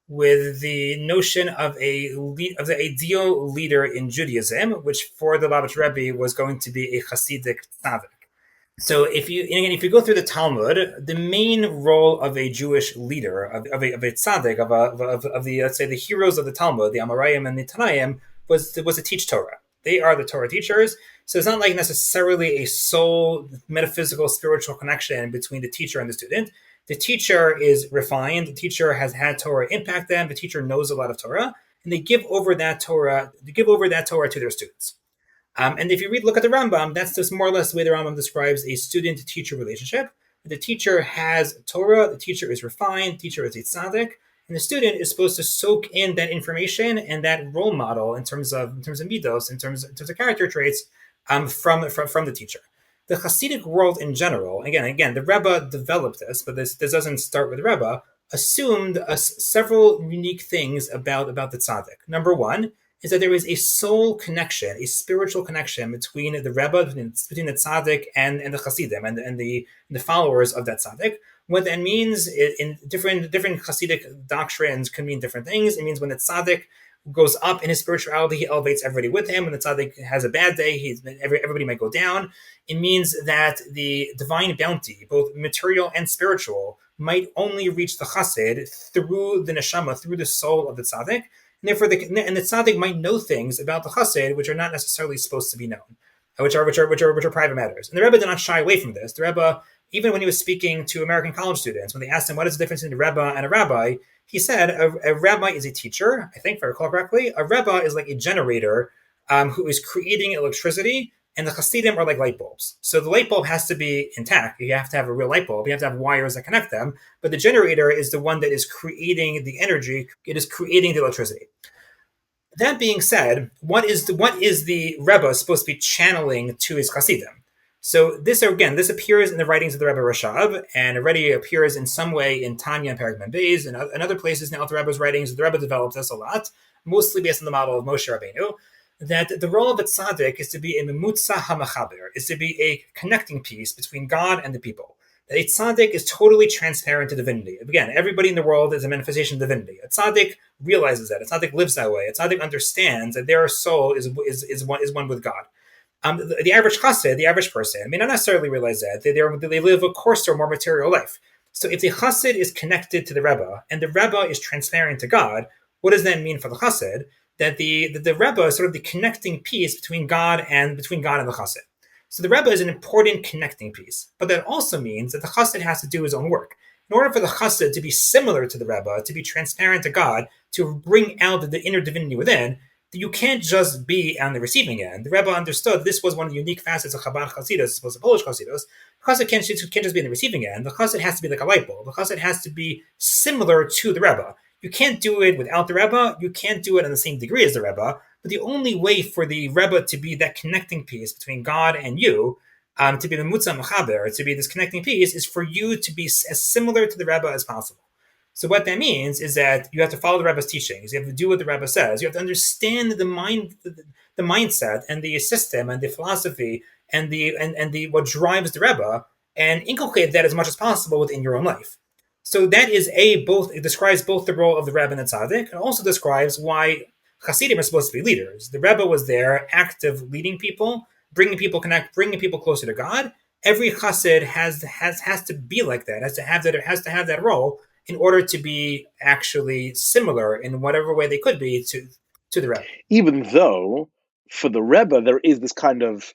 notion of the ideal leader in Judaism, which for the Lubavitcher Rebbe was going to be a Hasidic Tzadik. So if you go through the Talmud, the main role of a Jewish leader, of a tzaddik, of the, let's say, the heroes of the Talmud, the Amoraim and the Tanaim, was to teach Torah. They are the Torah teachers. So it's not like necessarily a sole metaphysical spiritual connection between the teacher and the student. The teacher is refined. The teacher has had Torah impact them. The teacher knows a lot of Torah, and they give over that Torah. They give over that Torah to their students. And if you look at the Rambam, that's just more or less the way the Rambam describes a student-teacher relationship. The teacher has Torah, the teacher is refined, the teacher is a tzaddik, and the student is supposed to soak in that information and that role model in terms of midos, in terms of character traits from the teacher. The Hasidic world in general, again, the Rebbe developed this, but this doesn't start with the Rebbe, assumed several unique things about the tzaddik. Number one is that there is a soul connection, a spiritual connection between the Rebbe, between the tzaddik and the Hasidim and the followers of that tzaddik. What that means in different Hasidic doctrines can mean different things. It means when the tzaddik goes up in his spirituality, he elevates everybody with him. When the tzaddik has a bad day, everybody might go down. It means that the divine bounty, both material and spiritual, might only reach the chassid through the neshama, through the soul of the tzaddik. And therefore, the tzaddik might know things about the chassid which are not necessarily supposed to be known, which are private matters. And the Rebbe did not shy away from this. The Rebbe, even when he was speaking to American college students, when they asked him what is the difference between a Rebbe and a rabbi, he said a rabbi is a teacher. I think, if I recall correctly, a Rebbe is like a generator who is creating electricity, and the Hasidim are like light bulbs. So the light bulb has to be intact. You have to have a real light bulb. You have to have wires that connect them. But the generator is the one that is creating the energy. It is creating the electricity. That being said, what is the Rebbe supposed to be channeling to his Hasidim? So this appears in the writings of the Rebbe Rashab, and already appears in some way in Tanya and Perek Mem Beis, and other places now the Rebbe's writings. The Rebbe developed this a lot, mostly based on the model of Moshe Rabbeinu, that the role of a tzaddik is to be a memutza hamachaber, is to be a connecting piece between God and the people. That a tzaddik is totally transparent to divinity. Again, everybody in the world is a manifestation of divinity. A tzaddik realizes that. A tzaddik lives that way. A tzaddik understands that their soul is one with God. The average chassid, the average person, may not necessarily realize that. They live a coarser, more material life. So if the chassid is connected to the Rebbe, and the Rebbe is transparent to God, what does that mean for the chassid? That the Rebbe is sort of the connecting piece between God and the chassid. So the Rebbe is an important connecting piece. But that also means that the chassid has to do his own work. In order for the chassid to be similar to the Rebbe, to be transparent to God, to bring out the inner divinity within, you can't just be on the receiving end. The Rebbe understood this was one of the unique facets of Chabad Hasidut, as opposed to Polish Hasidus. The chassid can't just be on the receiving end. The chassid has to be like a light bulb. The chassid has to be similar to the Rebbe. You can't do it without the Rebbe. You can't do it in the same degree as the Rebbe. But the only way for the Rebbe to be that connecting piece between God and you, to be the Mutza Mechaber, to be this connecting piece, is for you to be as similar to the Rebbe as possible. So what that means is that you have to follow the Rebbe's teachings. You have to do what the Rebbe says. You have to understand the mindset and the system and the philosophy and the what drives the Rebbe, and inculcate that as much as possible within your own life. So that is it describes both the role of the Rebbe and the Tzaddik, and also describes why Hasidim are supposed to be leaders. The Rebbe was there, active, leading people, bringing people closer to God. Every Hasid has to be like that, has to have that role in order to be actually similar in whatever way they could be to the Rebbe. Even though for the Rebbe there is this kind of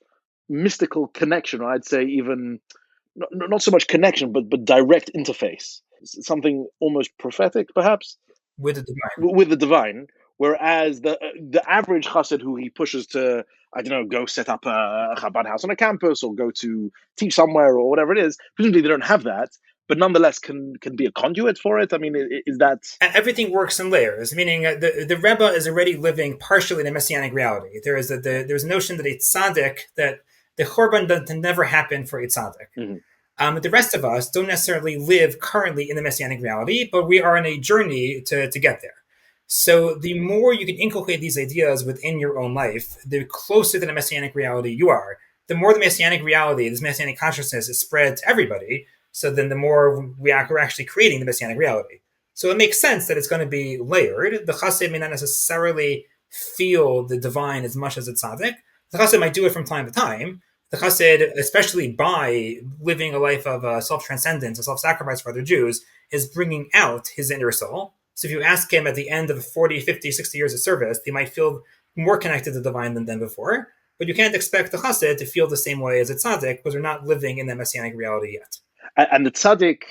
mystical connection, or I'd say even not so much connection, but direct interface, something almost prophetic, perhaps, with the divine. Whereas the average chassid who he pushes to I don't know, go set up a Chabad house on a campus or go to teach somewhere or whatever it is. Presumably they don't have that, but nonetheless can be a conduit for it. I mean, is that... Everything works in layers, meaning the Rebbe is already living partially in a messianic reality. There's a notion that a Tzadik, that the Chorban doesn't never happen for a Tzadik. Mm-hmm. The rest of us don't necessarily live currently in the messianic reality, but we are on a journey to get there. So the more you can inculcate these ideas within your own life, the closer to the messianic reality you are. The more the messianic reality, this messianic consciousness is spread to everybody, so then the more we're actually creating the messianic reality. So it makes sense that it's going to be layered. The chassid may not necessarily feel the divine as much as the tzaddik. The chassid might do it from time to time. The chassid, especially by living a life of self-transcendence, a self-sacrifice for other Jews, is bringing out his inner soul. So if you ask him at the end of 40, 50, 60 years of service, they might feel more connected to the divine than before. But you can't expect the chassid to feel the same way as a tzaddik because they're not living in that messianic reality yet. And the tzaddik,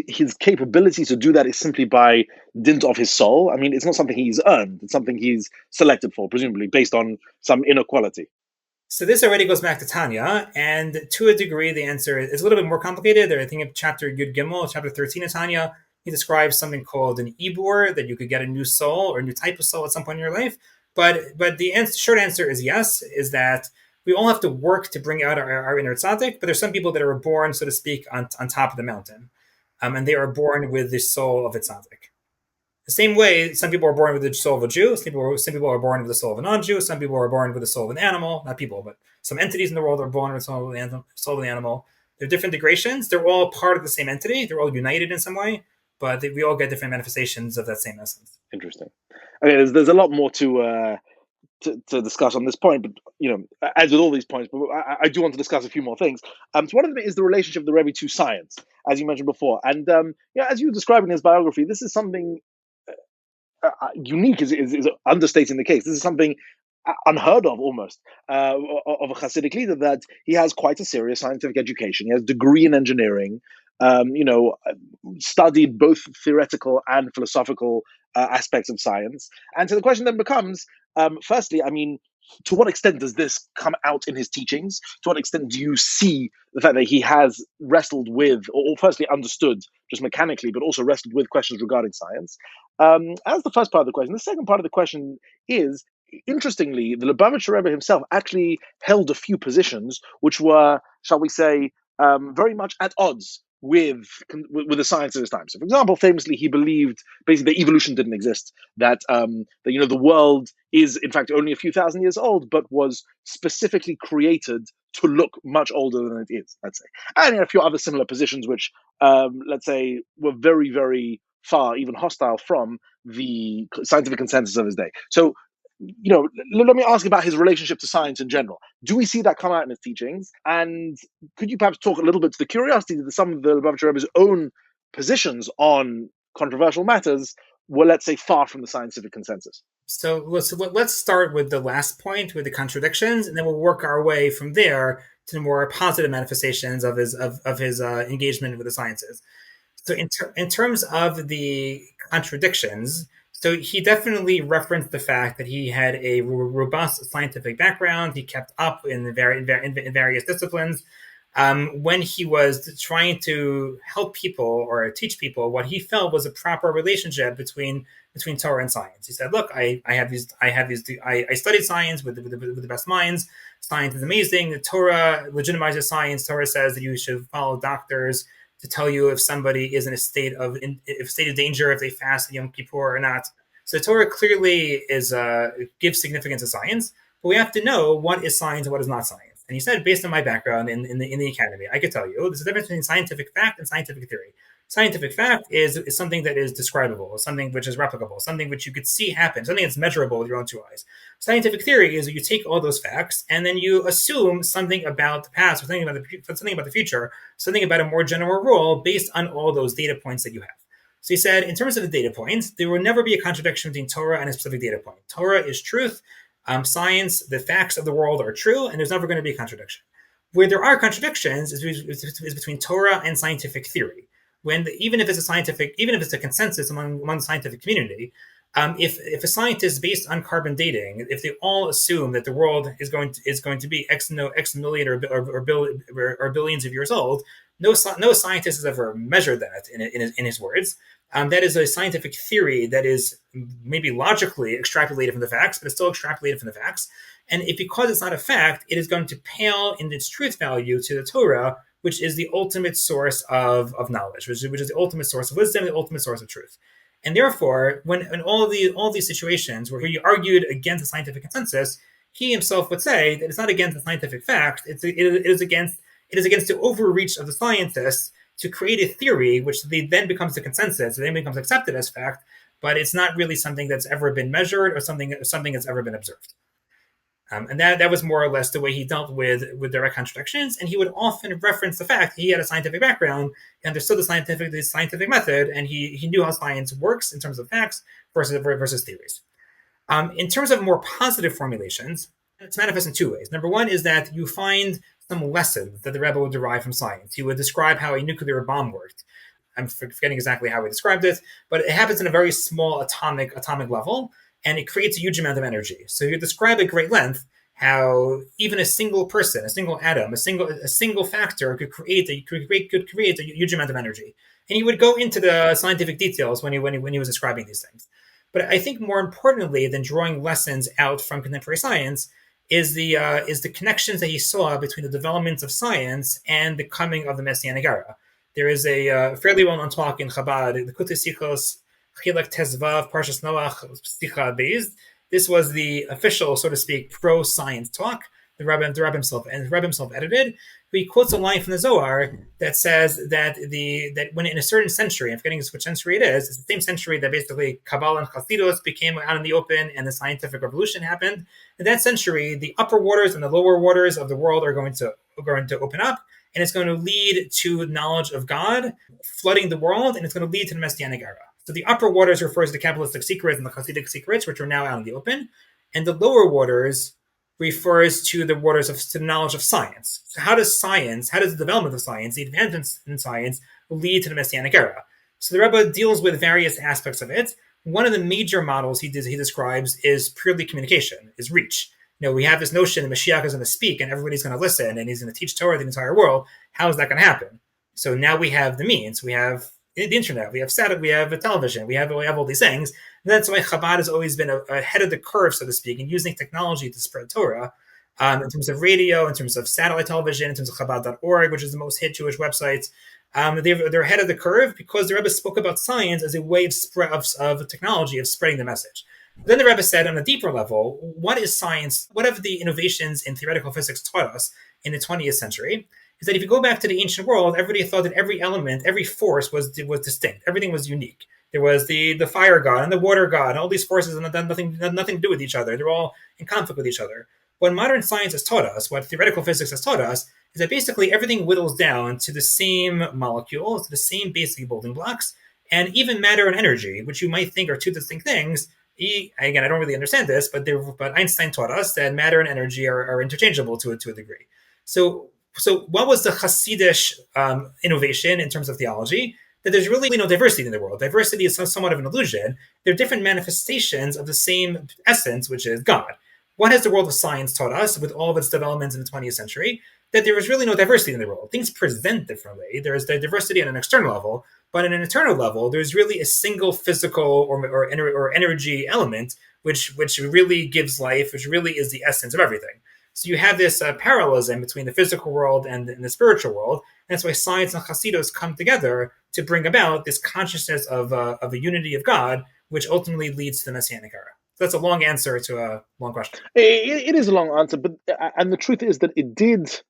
his capability to do that is simply by dint of his soul. I mean, it's not something he's earned. It's something he's selected for, presumably, based on some inner quality. So this already goes back to Tanya, and to a degree, the answer is a little bit more complicated. I think of chapter Yud Gimel, chapter 13 of Tanya, he describes something called an ibur, that you could get a new soul or a new type of soul at some point in your life. But the short answer is yes, is that we all have to work to bring out our inner tzaddik, but there's some people that are born, so to speak, on top of the mountain. And they are born with the soul of a tzaddik. The same way, some people are born with the soul of a Jew, some people are born with the soul of a non-Jew, some people are born with the soul of an animal, not people, but some entities in the world are born with the soul of an animal. They're different integrations. They're all part of the same entity. They're all united in some way, but we all get different manifestations of that same essence. Interesting. Okay, there's a lot more to discuss on this point, but as with all these points, but I do want to discuss a few more things. So one of them is the relationship of the Rebbe to science, as you mentioned before, and as you were describing in his biography, this is something unique. Is understating the case. This is something unheard of almost of a Hasidic leader, that he has quite a serious scientific education. He has a degree in engineering. Studied both theoretical and philosophical aspects of science. And so the question then becomes, firstly, I mean, to what extent does this come out in his teachings? To what extent do you see the fact that he has wrestled with, or firstly understood just mechanically, but also wrestled with questions regarding science? As the first part of the question. The second part of the question is, interestingly, the Lubavitcher Rebbe himself actually held a few positions which were, shall we say, very much at odds with the science of his time. So, for example, famously, he believed basically that evolution didn't exist, that the world is in fact only a few thousand years old, but was specifically created to look much older than it is, let's say. And a few other similar positions which, let's say, were very, very far, even hostile from the scientific consensus of his day. So, let me ask about his relationship to science in general. Do we see that come out in his teachings? And could you perhaps talk a little bit to the curiosity that some of the Lubavitcher Rebbe's own positions on controversial matters were, let's say, far from the scientific consensus? So let's start with the last point, with the contradictions, and then we'll work our way from there to the more positive manifestations of his engagement with the sciences. So in terms of the contradictions, so he definitely referenced the fact that he had a robust scientific background. He kept up in various disciplines. When he was trying to help people or teach people what he felt was a proper relationship between Torah and science, he said, "Look, I studied science with the best minds. Science is amazing. The Torah legitimizes science. Torah says that you should follow doctors to tell you if somebody is in a state of danger, if they fast at Yom Kippur or not." So Torah clearly gives significance to science, but we have to know what is science and what is not science. And he said, based on my background in the academy, I could tell you there's a difference between scientific fact and scientific theory. Scientific fact is something that is describable, something which is replicable, something which you could see happen, something that's measurable with your own two eyes. Scientific theory is that you take all those facts and then you assume something about the past, or something about the future, something about a more general rule based on all those data points that you have. So he said, in terms of the data points, there will never be a contradiction between Torah and a specific data point. Torah is truth. Science, the facts of the world are true, and there's never going to be a contradiction. Where there are contradictions is between Torah and scientific theory. Even if it's a consensus among the scientific community, If a scientist, based on carbon dating, if they all assume that the world is going to be X million or billions of years old, no scientist has ever measured that in his words. That is a scientific theory that is maybe logically extrapolated from the facts, but it's still extrapolated from the facts. And because it's not a fact, it is going to pale in its truth value to the Torah, which is the ultimate source of knowledge, which is the ultimate source of wisdom, the ultimate source of truth. And therefore, when in all these situations where he argued against the scientific consensus, he himself would say that it's not against the scientific fact; it is against the overreach of the scientists to create a theory which then becomes the consensus, then becomes accepted as fact, but it's not really something that's ever been measured or something that's ever been observed. And that was more or less the way he dealt with direct contradictions. And he would often reference the fact he had a scientific background, he understood the scientific method, and he knew how science works in terms of facts versus theories. In terms of more positive formulations, it's manifest in two ways. Number one is that you find some lessons that the Rebbe would derive from science. He would describe how a nuclear bomb worked. I'm forgetting exactly how he described it, but it happens in a very small atomic level, and it creates a huge amount of energy. So you describe at great length how even a single person, a single atom, a single factor could create a huge amount of energy. And he would go into the scientific details when he was describing these things. But I think more importantly than drawing lessons out from contemporary science is the connections that he saw between the developments of science and the coming of the Messianic era. There is a fairly well-known talk in Chabad, the Kutei Sichos Chilek Tezvav Parshas Noach Sicha Beis. This was the official, so to speak, pro-science talk the Rebbe himself edited. He quotes a line from the Zohar that says that when in a certain century, I'm forgetting which century it is, it's the same century that basically Kabbalah and Hasidut became out in the open and the scientific revolution happened. In that century, the upper waters and the lower waters of the world are going to open up, and it's going to lead to knowledge of God flooding the world, and it's going to lead to the Messianic era. So the upper waters refers to the Kabbalistic secrets and the Hasidic secrets, which are now out in the open, and the lower waters refers to the waters to the knowledge of science. So how does the development of science, the advancements in science, lead to the Messianic era? So the Rebbe deals with various aspects of it. One of the major models he describes is purely communication, is reach. We have this notion that Mashiach is going to speak and everybody's going to listen and he's going to teach Torah to the entire world. How is that going to happen? So now we have the means. We have the internet, we have satellite, we have television, we have all these things. And that's why Chabad has always been ahead of the curve, so to speak, in using technology to spread Torah, in terms of radio, in terms of satellite television, in terms of Chabad.org, which is the most hit Jewish website. They're ahead of the curve because the Rebbe spoke about science as a way of technology, of spreading the message. Then the Rebbe said on a deeper level, what is science? What have the innovations in theoretical physics taught us in the 20th century? Is that if you go back to the ancient world, everybody thought that every element, every force was distinct. Everything was unique. There was the fire god and the water god, and all these forces had nothing to do with each other. They're all in conflict with each other. What modern science has taught us, what theoretical physics has taught us, is that basically everything whittles down to the same molecules, to the same basic building blocks, and even matter and energy, which you might think are two distinct things. Again, I don't really understand this, but Einstein taught us that matter and energy are interchangeable to a degree. So what was the Hasidic innovation in terms of theology? That there's really no diversity in the world. Diversity is somewhat of an illusion. They're different manifestations of the same essence, which is God. What has the world of science taught us with all of its developments in the 20th century? That there is really no diversity in the world. Things present differently. There is diversity on an external level, but on an internal level, there's really a single physical or energy element which really gives life, which really is the essence of everything. So you have this parallelism between the physical world and the spiritual world. And that's why science and Hasidus come together to bring about this consciousness of a unity of God, which ultimately leads to the Messianic era. So that's a long answer to a long question. It is a long answer, and the truth is that it did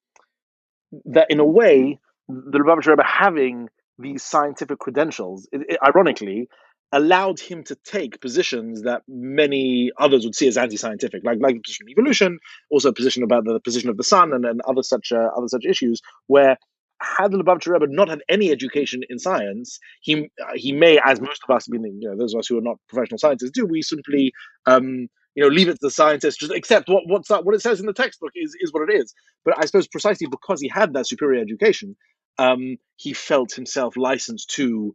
that in a way. The Lubavitcher Rebbe having these scientific credentials, ironically, allowed him to take positions that many others would see as anti-scientific, like the position of evolution, also a position about the position of the sun, and other such issues. Where had the Lubavitcher Rebbe not had any education in science, he may, as most of us, those of us who are not professional scientists do, we simply leave it to the scientists, just accept what it says in the textbook is what it is. But I suppose precisely because he had that superior education, he felt himself licensed to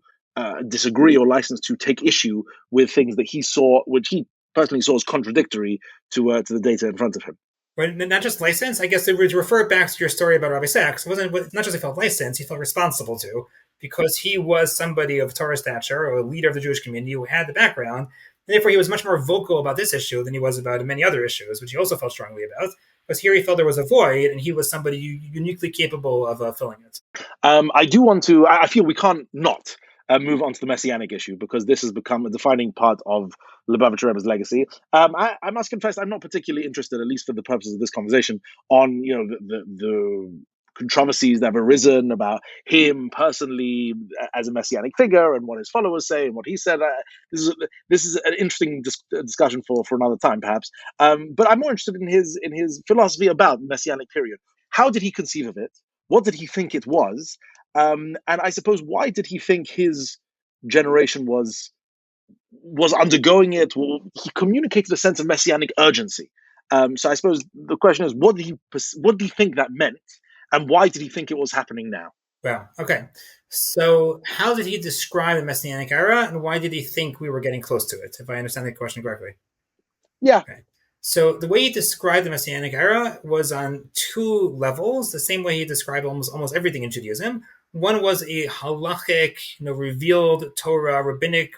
disagree or license to take issue with things that he saw, which he personally saw as contradictory to the data in front of him. But not just license, I guess to refer back to your story about Rabbi Sachs, it wasn't not just he felt licensed, he felt responsible to, because he was somebody of Torah stature or a leader of the Jewish community who had the background. And therefore, he was much more vocal about this issue than he was about many other issues, which he also felt strongly about. Because here he felt there was a void, and he was somebody uniquely capable of filling it. I feel we can't not move on to the messianic issue, because this has become a defining part of Lubavitcher Rebbe's legacy. I must confess, I'm not particularly interested, at least for the purposes of this conversation, on the controversies that have arisen about him personally as a messianic figure and what his followers say and what he said. This is an interesting discussion for another time, perhaps. But I'm more interested in his philosophy about the messianic period. How did he conceive of it? What did he think it was? And I suppose, why did he think his generation was undergoing it? Well, he communicated a sense of messianic urgency. So I suppose the question is, what did he think that meant? And why did he think it was happening now? Wow. Okay. So how did he describe the Messianic era, and why did he think we were getting close to it, if I understand the question correctly? Yeah. Okay. So the way he described the Messianic era was on two levels, the same way he described almost everything in Judaism. One was a halachic, revealed Torah,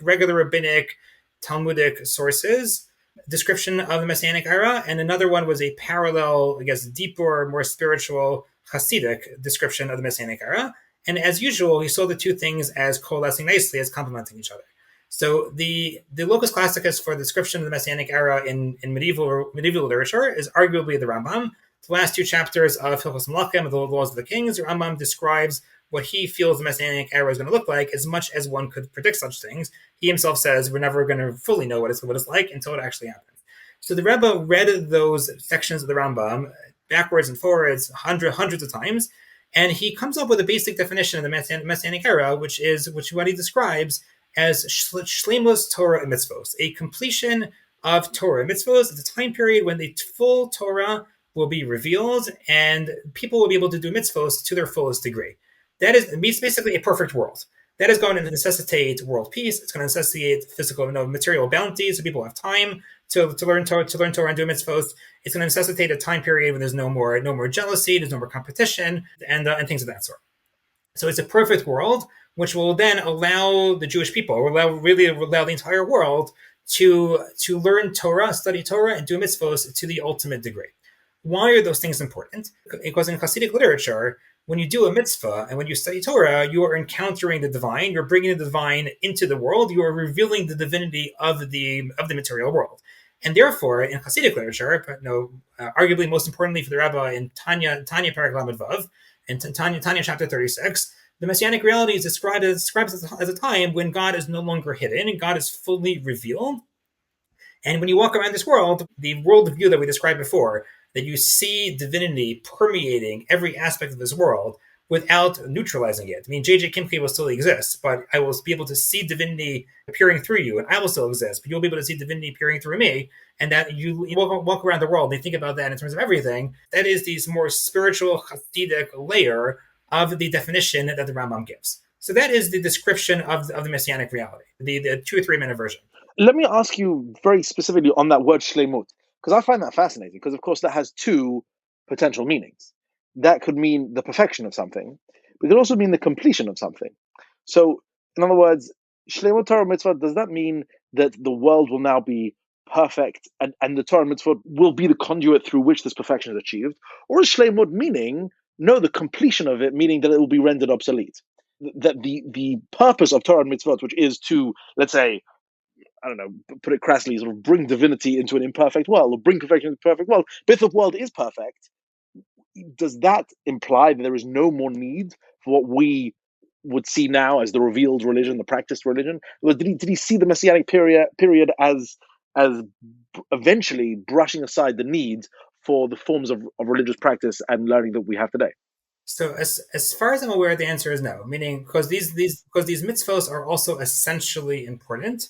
regular rabbinic, Talmudic sources description of the Messianic era, and another one was a parallel, I guess, deeper, more spiritual Hasidic description of the Messianic era. And as usual, he saw the two things as coalescing nicely, as complementing each other. So the locus classicus for the description of the Messianic era in medieval literature is arguably the Rambam. The last two chapters of Hilchos Malachim, the Laws of the Kings, the Rambam describes what he feels the Messianic era is going to look like, as much as one could predict such things. He himself says we're never going to fully know what it's like until it actually happens. So the Rebbe read those sections of the Rambam backwards and forwards hundreds of times, and he comes up with a basic definition of the Messianic era, which what he describes as shleimus Torah and mitzvos, a completion of Torah and mitzvos at the time period when the full Torah will be revealed and people will be able to do mitzvos to their fullest degree. That is basically a perfect world. That is going to necessitate world peace. It's going to necessitate physical, material bounty, so people have time to learn Torah and do mitzvos. It's going to necessitate a time period when there's no more jealousy, there's no more competition, and things of that sort. So it's a perfect world, which will then allow the Jewish people, allow the entire world to learn Torah, study Torah, and do mitzvos to the ultimate degree. Why are those things important? Because in Hasidic literature, when you do a mitzvah and when you study Torah, you are encountering the divine. You're bringing the divine into the world. You are revealing the divinity of the material world. And therefore, in Hasidic literature, arguably most importantly for the Rebbe in Tanya Perek Lamed Vav, in Tanya chapter 36, the Messianic reality is described as a time when God is no longer hidden and God is fully revealed. And when you walk around this world, the worldview that we described before, that you see divinity permeating every aspect of this world without neutralizing it. I mean, J.J. Kimche will still exist, but I will be able to see divinity appearing through you, and I will still exist, but you'll be able to see divinity appearing through me, and that you walk around the world and think about that in terms of everything. That is the more spiritual Hasidic layer of the definition that the Rambam gives. So that is the description of the Messianic reality, the 2 or 3 minute version. Let me ask you very specifically on that word shleimut, because I find that fascinating, because of course that has 2 potential meanings. That could mean the perfection of something, but it could also mean the completion of something. So, in other words, shleimut Torah mitzvah, does that mean that the world will now be perfect and the Torah mitzvah will be the conduit through which this perfection is achieved? Or is shleimut meaning, no, the completion of it, meaning that it will be rendered obsolete? That the purpose of Torah and mitzvot, which is to, let's say, I don't know, put it crassly, sort of bring divinity into an imperfect world, or bring perfection into a perfect world. But if the world is perfect, does that imply that there is no more need for what we would see now as the revealed religion, the practiced religion? Did he see the Messianic period as eventually brushing aside the need for the forms of religious practice and learning that we have today? So as far as I'm aware, the answer is no. Meaning, because these mitzvos are also essentially important,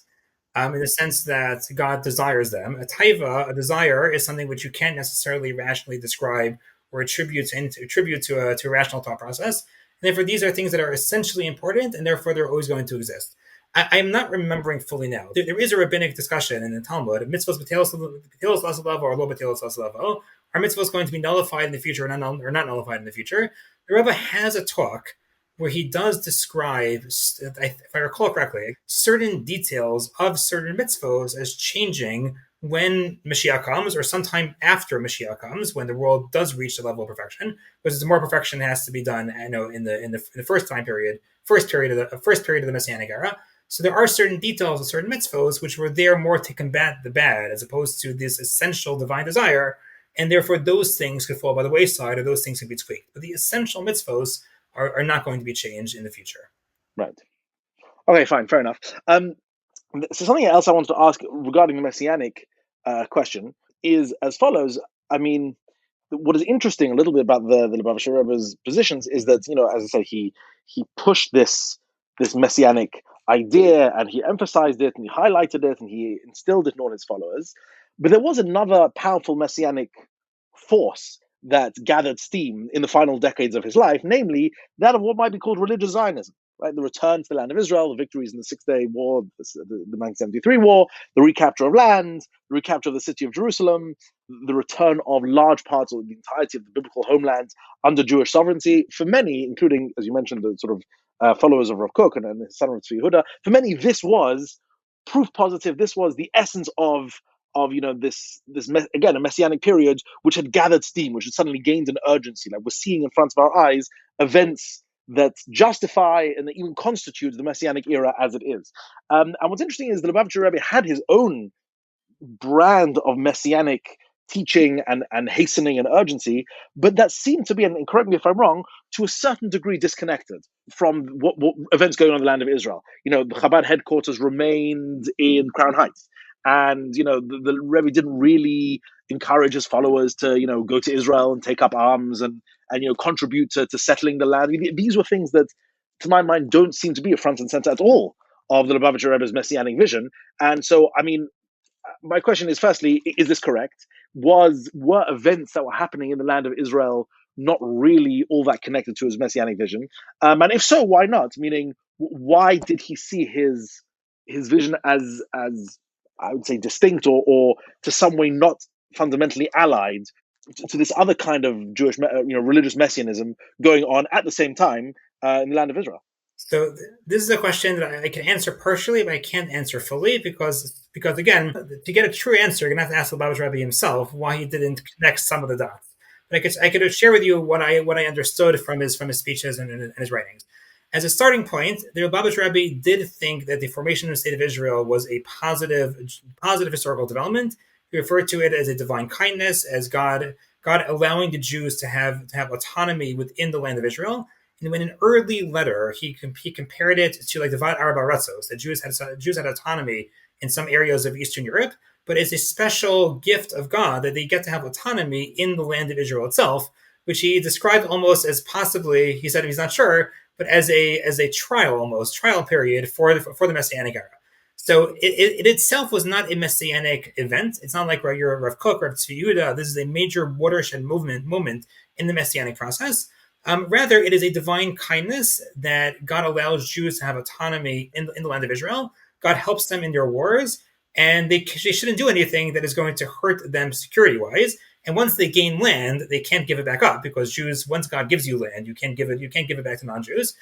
in the sense that God desires them. A taiva, a desire, is something which you can't necessarily rationally describe or attribute to a rational thought process. And therefore, these are things that are essentially important, and therefore they're always going to exist. I'm not remembering fully now. There is a rabbinic discussion in the Talmud. Mitzvos b'telos lasalav or lo b'telos lasalav. Are mitzvos going to be nullified in the future or not nullified in the future? The Rebbe has a talk where he does describe, if I recall correctly, certain details of certain mitzvos as changing when Mashiach comes, or sometime after Mashiach comes, when the world does reach the level of perfection, because more perfection has to be done, in the first period of the Messianic era. So there are certain details of certain mitzvos which were there more to combat the bad, as opposed to this essential divine desire, and therefore those things could fall by the wayside, or those things could be tweaked. But the essential mitzvos are not going to be changed in the future. Right. Okay, fine, fair enough. So something else I wanted to ask regarding the Messianic question is as follows. I mean, what is interesting a little bit about the Lubavitcher Rebbe's positions is that, as I say, he pushed this Messianic idea, and he emphasized it, and he highlighted it, and he instilled it in all his followers. But there was another powerful Messianic force that gathered steam in the final decades of his life, namely that of what might be called religious Zionism. Right, the return to the land of Israel, the victories in the Six-Day War, the 1973 war, the recapture of land, the recapture of the city of Jerusalem, the return of large parts of the entirety of the biblical homeland under Jewish sovereignty. For many, including, as you mentioned, the sort of followers of Rav Kook and his son of Tzvi Yehuda, for many, this was proof positive. This was the essence of this again, a messianic period which had gathered steam, which had suddenly gained an urgency. Like, we're seeing in front of our eyes events that justify and that even constitute the Messianic era as it is. And what's interesting is the Lubavitcher Rebbe had his own brand of Messianic teaching and hastening and urgency, but that seemed to be, and correct me if I'm wrong, to a certain degree disconnected from what events going on in the land of Israel. The Chabad headquarters remained in Crown Heights. And, the Rebbe didn't really encourage his followers to, go to Israel and take up arms and contribute to settling the land. I mean, these were things that, to my mind, don't seem to be a front and center at all of the Lubavitcher Rebbe's messianic vision. And so, I mean, my question is, firstly, is this correct? Were events that were happening in the land of Israel not really all that connected to his messianic vision? And if so, why not? Meaning, why did he see his vision as I would say distinct or to some way not fundamentally allied to this other kind of Jewish, religious messianism going on at the same time in the land of Israel? So this is a question that I can answer partially, but I can't answer fully because again, to get a true answer, you're going to have to ask the Lubavitcher Rebbe himself why he didn't connect some of the dots. But I could share with you what I understood from his speeches and his writings. As a starting point, the Lubavitcher Rebbe did think that the formation of the state of Israel was a positive historical development. He referred to it as a divine kindness, as God allowing the Jews to have autonomy within the land of Israel. And in an early letter, he compared it to like the Vad Arba Ratzos, that Jews had autonomy in some areas of Eastern Europe, but it's a special gift of God that they get to have autonomy in the land of Israel itself, which he described almost as possibly, he said he's not sure, but as a trial period for the Messianic era. So it itself was not a Messianic event. It's not like your Rav Kook, Rav Tzvi Yehuda. This is a major watershed moment in the Messianic process. Rather, it is a divine kindness that God allows Jews to have autonomy in the land of Israel. God helps them in their wars, and they shouldn't do anything that is going to hurt them security-wise. And once they gain land, they can't give it back up, because Jews, once God gives you land, you can't give it back to non-Jews.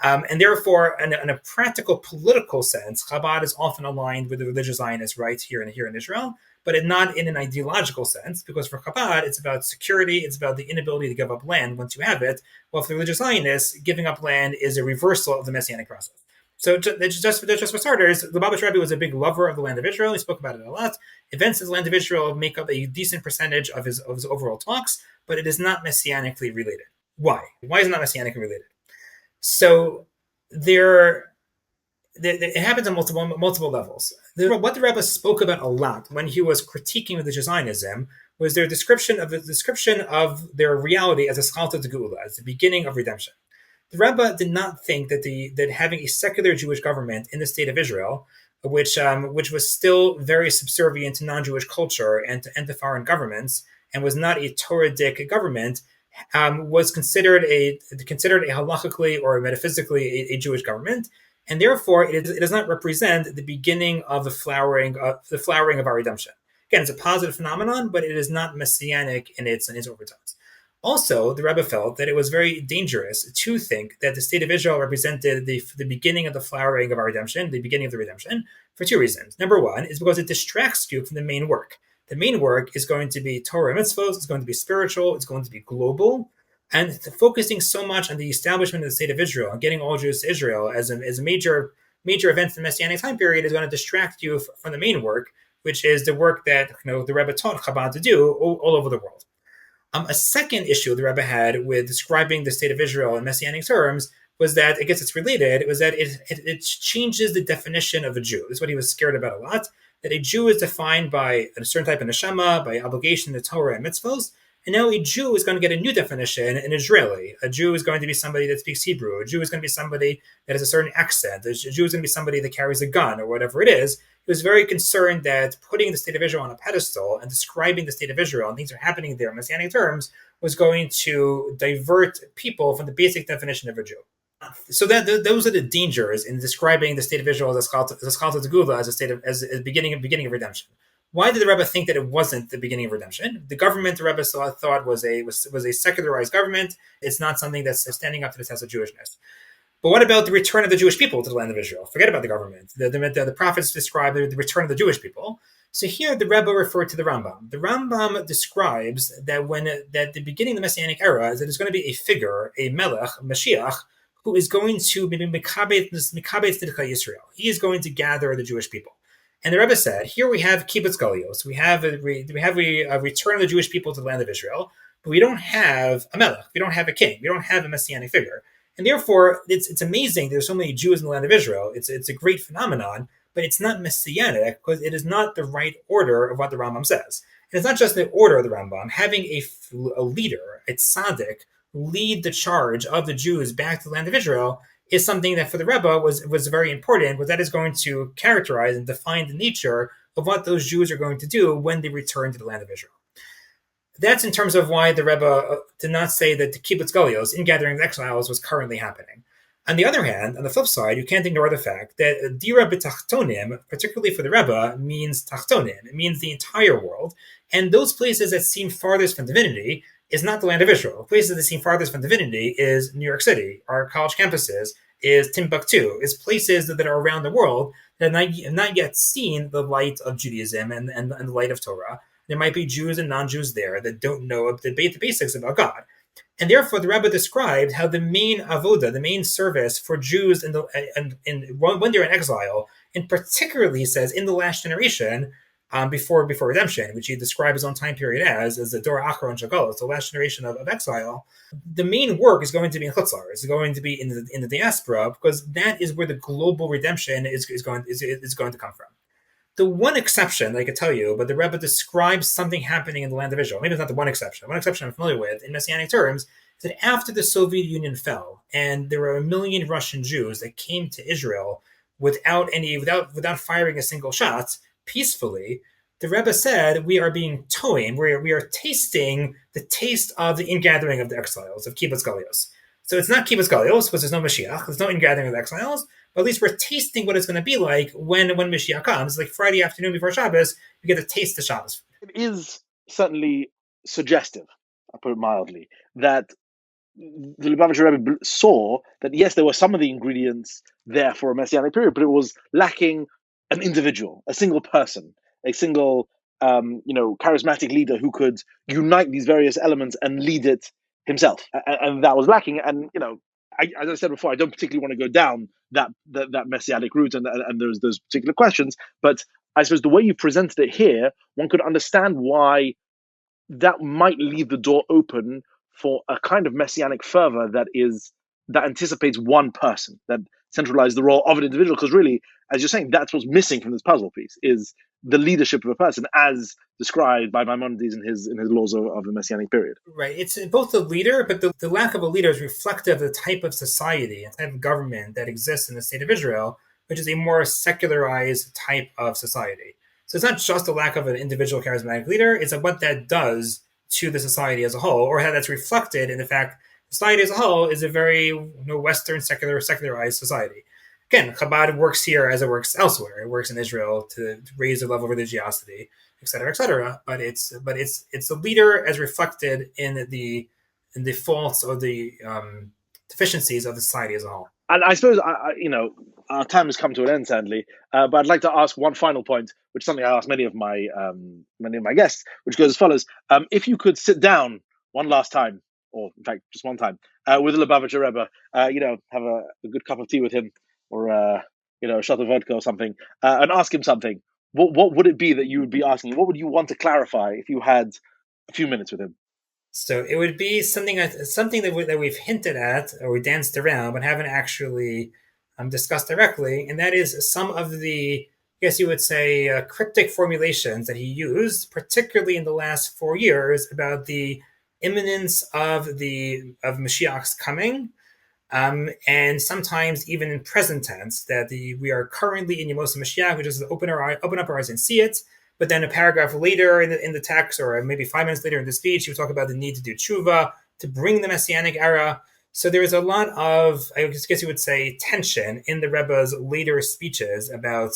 And therefore, in a practical political sense, Chabad is often aligned with the religious Zionist right here in Israel, but not in an ideological sense, because for Chabad, it's about security, it's about the inability to give up land once you have it, while for the religious Zionists, giving up land is a reversal of the Messianic process. So just for starters, the Lubavitcher Rebbe was a big lover of the land of Israel. He spoke about it a lot. Events in the land of Israel make up a decent percentage of his overall talks, but it is not messianically related. Why? Why is it not messianically related? So it happens on multiple levels. What the Rebbe spoke about a lot when he was critiquing religious Zionism was their description of their reality as a Schalta de Geula, as the beginning of redemption. The Rebbe did not think that having a secular Jewish government in the state of Israel, which was still very subservient to non-Jewish culture and to foreign governments, and was not a Torah-dic government, was considered a halachically or metaphysically a Jewish government. And therefore, it does not represent the beginning of the flowering of our redemption. Again, it's a positive phenomenon, but it is not messianic in its overtones. Also, the Rebbe felt that it was very dangerous to think that the state of Israel represented the beginning of the flowering of our redemption, the beginning of the redemption, for two reasons. Number one is because it distracts you from the main work. The main work is going to be Torah and mitzvot, it's going to be spiritual, it's going to be global, and focusing so much on the establishment of the state of Israel and getting all Jews to Israel as a major event in the Messianic time period is going to distract you from the main work, which is the work that the Rebbe taught Chabad to do all over the world. A second issue the Rebbe had with describing the state of Israel in Messianic terms was that, I guess it's related, it was that it changes the definition of a Jew. This is what he was scared about a lot, that a Jew is defined by a certain type of neshama, by obligation to Torah and mitzvos, and now a Jew is going to get a new definition, an Israeli. A Jew is going to be somebody that speaks Hebrew. A Jew is going to be somebody that has a certain accent. A Jew is going to be somebody that carries a gun or whatever it is. He was very concerned that putting the state of Israel on a pedestal and describing the state of Israel and things are happening there in Messianic terms was going to divert people from the basic definition of a Jew. So those are the dangers in describing the state of Israel as a Tegula, as a beginning of redemption. Why did the Rebbe think that it wasn't the beginning of redemption? The government the Rebbe thought was a secularized government. It's not something that's standing up to the test of Jewishness. But what about the return of the Jewish people to the land of Israel? Forget about the government. The prophets describe the return of the Jewish people. So here the Rebbe referred to the Rambam. The Rambam describes that that the beginning of the Messianic era is that there's going to be a figure, a Melech, a Mashiach, who is going to be Mikabet Yisrael. He is going to gather the Jewish people. And the Rebbe said, here we have Kibbutz Galios. We have a return of the Jewish people to the land of Israel, but we don't have a Melech. We don't have a king. We don't have a Messianic figure. And therefore, it's amazing there's so many Jews in the land of Israel. It's a great phenomenon, but it's not Messianic because it is not the right order of what the Rambam says. And it's not just the order of the Rambam. Having a leader, a Tzadik, lead the charge of the Jews back to the land of Israel is something that for the Rebbe was very important, because that is going to characterize and define the nature of what those Jews are going to do when they return to the land of Israel. That's in terms of why the Rebbe did not say that the Kibbutz Galios, ingathering of exiles, was currently happening. On the other hand, on the flip side, you can't ignore the fact that Dira b'Tachtonim, particularly for the Rebbe, means Tachtonim. It means the entire world. And those places that seem farthest from divinity is not the land of Israel. Places that seem farthest from divinity is New York City, our college campuses, is Timbuktu, is places that are around the world that have not yet seen the light of Judaism and the light of Torah. There might be Jews and non-Jews there that don't know the basics about God. And therefore, the Rebbe described how the main avoda, the main service for Jews when they're in exile, and particularly, he says, in the last generation, before redemption, which he described his own time period as the Dor Acharon Shagalos, the last generation of exile, the main work is going to be in Chutzlar. It's going to be in the diaspora, because that is where the global redemption is going to come from. The one exception that I could tell you, but the Rebbe describes something happening in the land of Israel. Maybe it's not the one exception. One exception I'm familiar with in Messianic terms is that after the Soviet Union fell, and there were 1 million Russian Jews that came to Israel without firing a single shot, peacefully, the Rebbe said, we are being toim, we are tasting the taste of the ingathering of the exiles, of Kibbutz Galios. So it's not Kibbutz Galios, because there's no Mashiach, there's no ingathering of the exiles, but at least we're tasting what it's going to be like when Mashiach comes. Like Friday afternoon before Shabbos, you get to taste the Shabbos. It is certainly suggestive, I'll put it mildly, that the Lubavitcher Rebbe saw that, yes, there were some of the ingredients there for a Messianic period, but it was lacking an individual, a single person, a single, charismatic leader who could unite these various elements and lead it himself. And that was lacking. And, as I said before, I don't particularly want to go down that messianic route and those particular questions. But I suppose the way you presented it here, one could understand why that might leave the door open for a kind of messianic fervor that anticipates one person, that centralizes the role of an individual. Because really, as you're saying, that's what's missing from this puzzle piece, is the leadership of a person as described by Maimonides in his laws of the Messianic period. Right. It's both the leader, but the lack of a leader is reflective of the type of society and type of government that exists in the state of Israel, which is a more secularized type of society. So it's not just a lack of an individual charismatic leader, it's what that does to the society as a whole, or how that's reflected in the fact society as a whole is a very Western secularized society. again, Chabad works here as it works elsewhere. It works in Israel to raise the level of religiosity, et cetera, et cetera. But it's the leader as reflected in the faults or the deficiencies of the society as a whole. And I suppose, our time has come to an end, sadly. But I'd like to ask one final point, which is something I ask many of my guests, which goes as follows: if you could sit down one last time, or in fact just one time, with the Lubavitcher Rebbe, have a good cup of tea with him, or a shot of vodka or something, and ask him something, what would it be that you would be asking? What would you want to clarify if you had a few minutes with him? So it would be something that we've hinted at or we danced around, but haven't actually discussed directly, and that is some of the, I guess you would say, cryptic formulations that he used, particularly in the last 4 years, about the imminence of Mashiach's coming, and sometimes even in present tense, that we are currently in Yemos Mashiach, which is to open up our eyes and see it. But then a paragraph later in the text, or maybe 5 minutes later in the speech, he would talk about the need to do tshuva, to bring the Messianic era. So there is a lot of, I guess you would say, tension in the Rebbe's later speeches about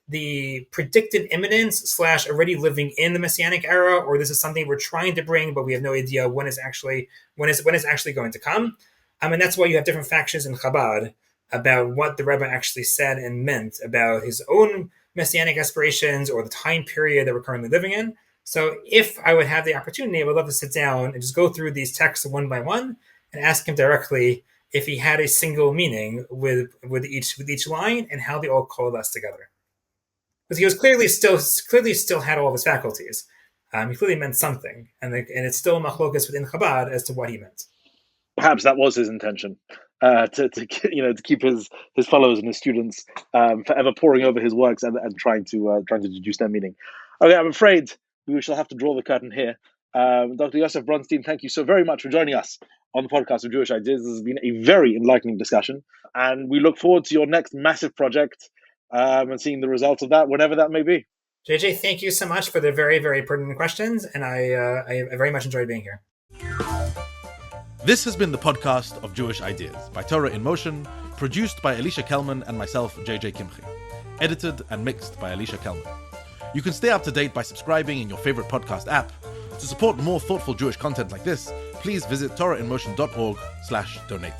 the predicted imminence / already living in the Messianic era, or this is something we're trying to bring, but we have no idea when it's actually going to come. And that's why you have different factions in Chabad about what the Rebbe actually said and meant about his own Messianic aspirations or the time period that we're currently living in. So if I would have the opportunity, I would love to sit down and just go through these texts one by one and ask him directly if he had a single meaning with each line and how they all coalesce together. Because he was clearly still had all of his faculties. He clearly meant something, and it's still machlokas within Chabad as to what he meant. Perhaps that was his intention, to keep his followers and his students forever poring over his works and trying to deduce their meaning. Okay, I'm afraid we shall have to draw the curtain here. Dr. Yosef Bronstein, thank you so very much for joining us on the podcast of Jewish Ideas. This has been a very enlightening discussion, and we look forward to your next massive project and seeing the results of that, whenever that may be. JJ, thank you so much for the very, very pertinent questions, and I very much enjoyed being here. This has been the podcast of Jewish Ideas by Torah in Motion, produced by Alicia Kelman and myself, JJ Kimchi. Edited and mixed by Alicia Kelman. You can stay up to date by subscribing in your favorite podcast app. To support more thoughtful Jewish content like this, please visit torahinmotion.org/donate.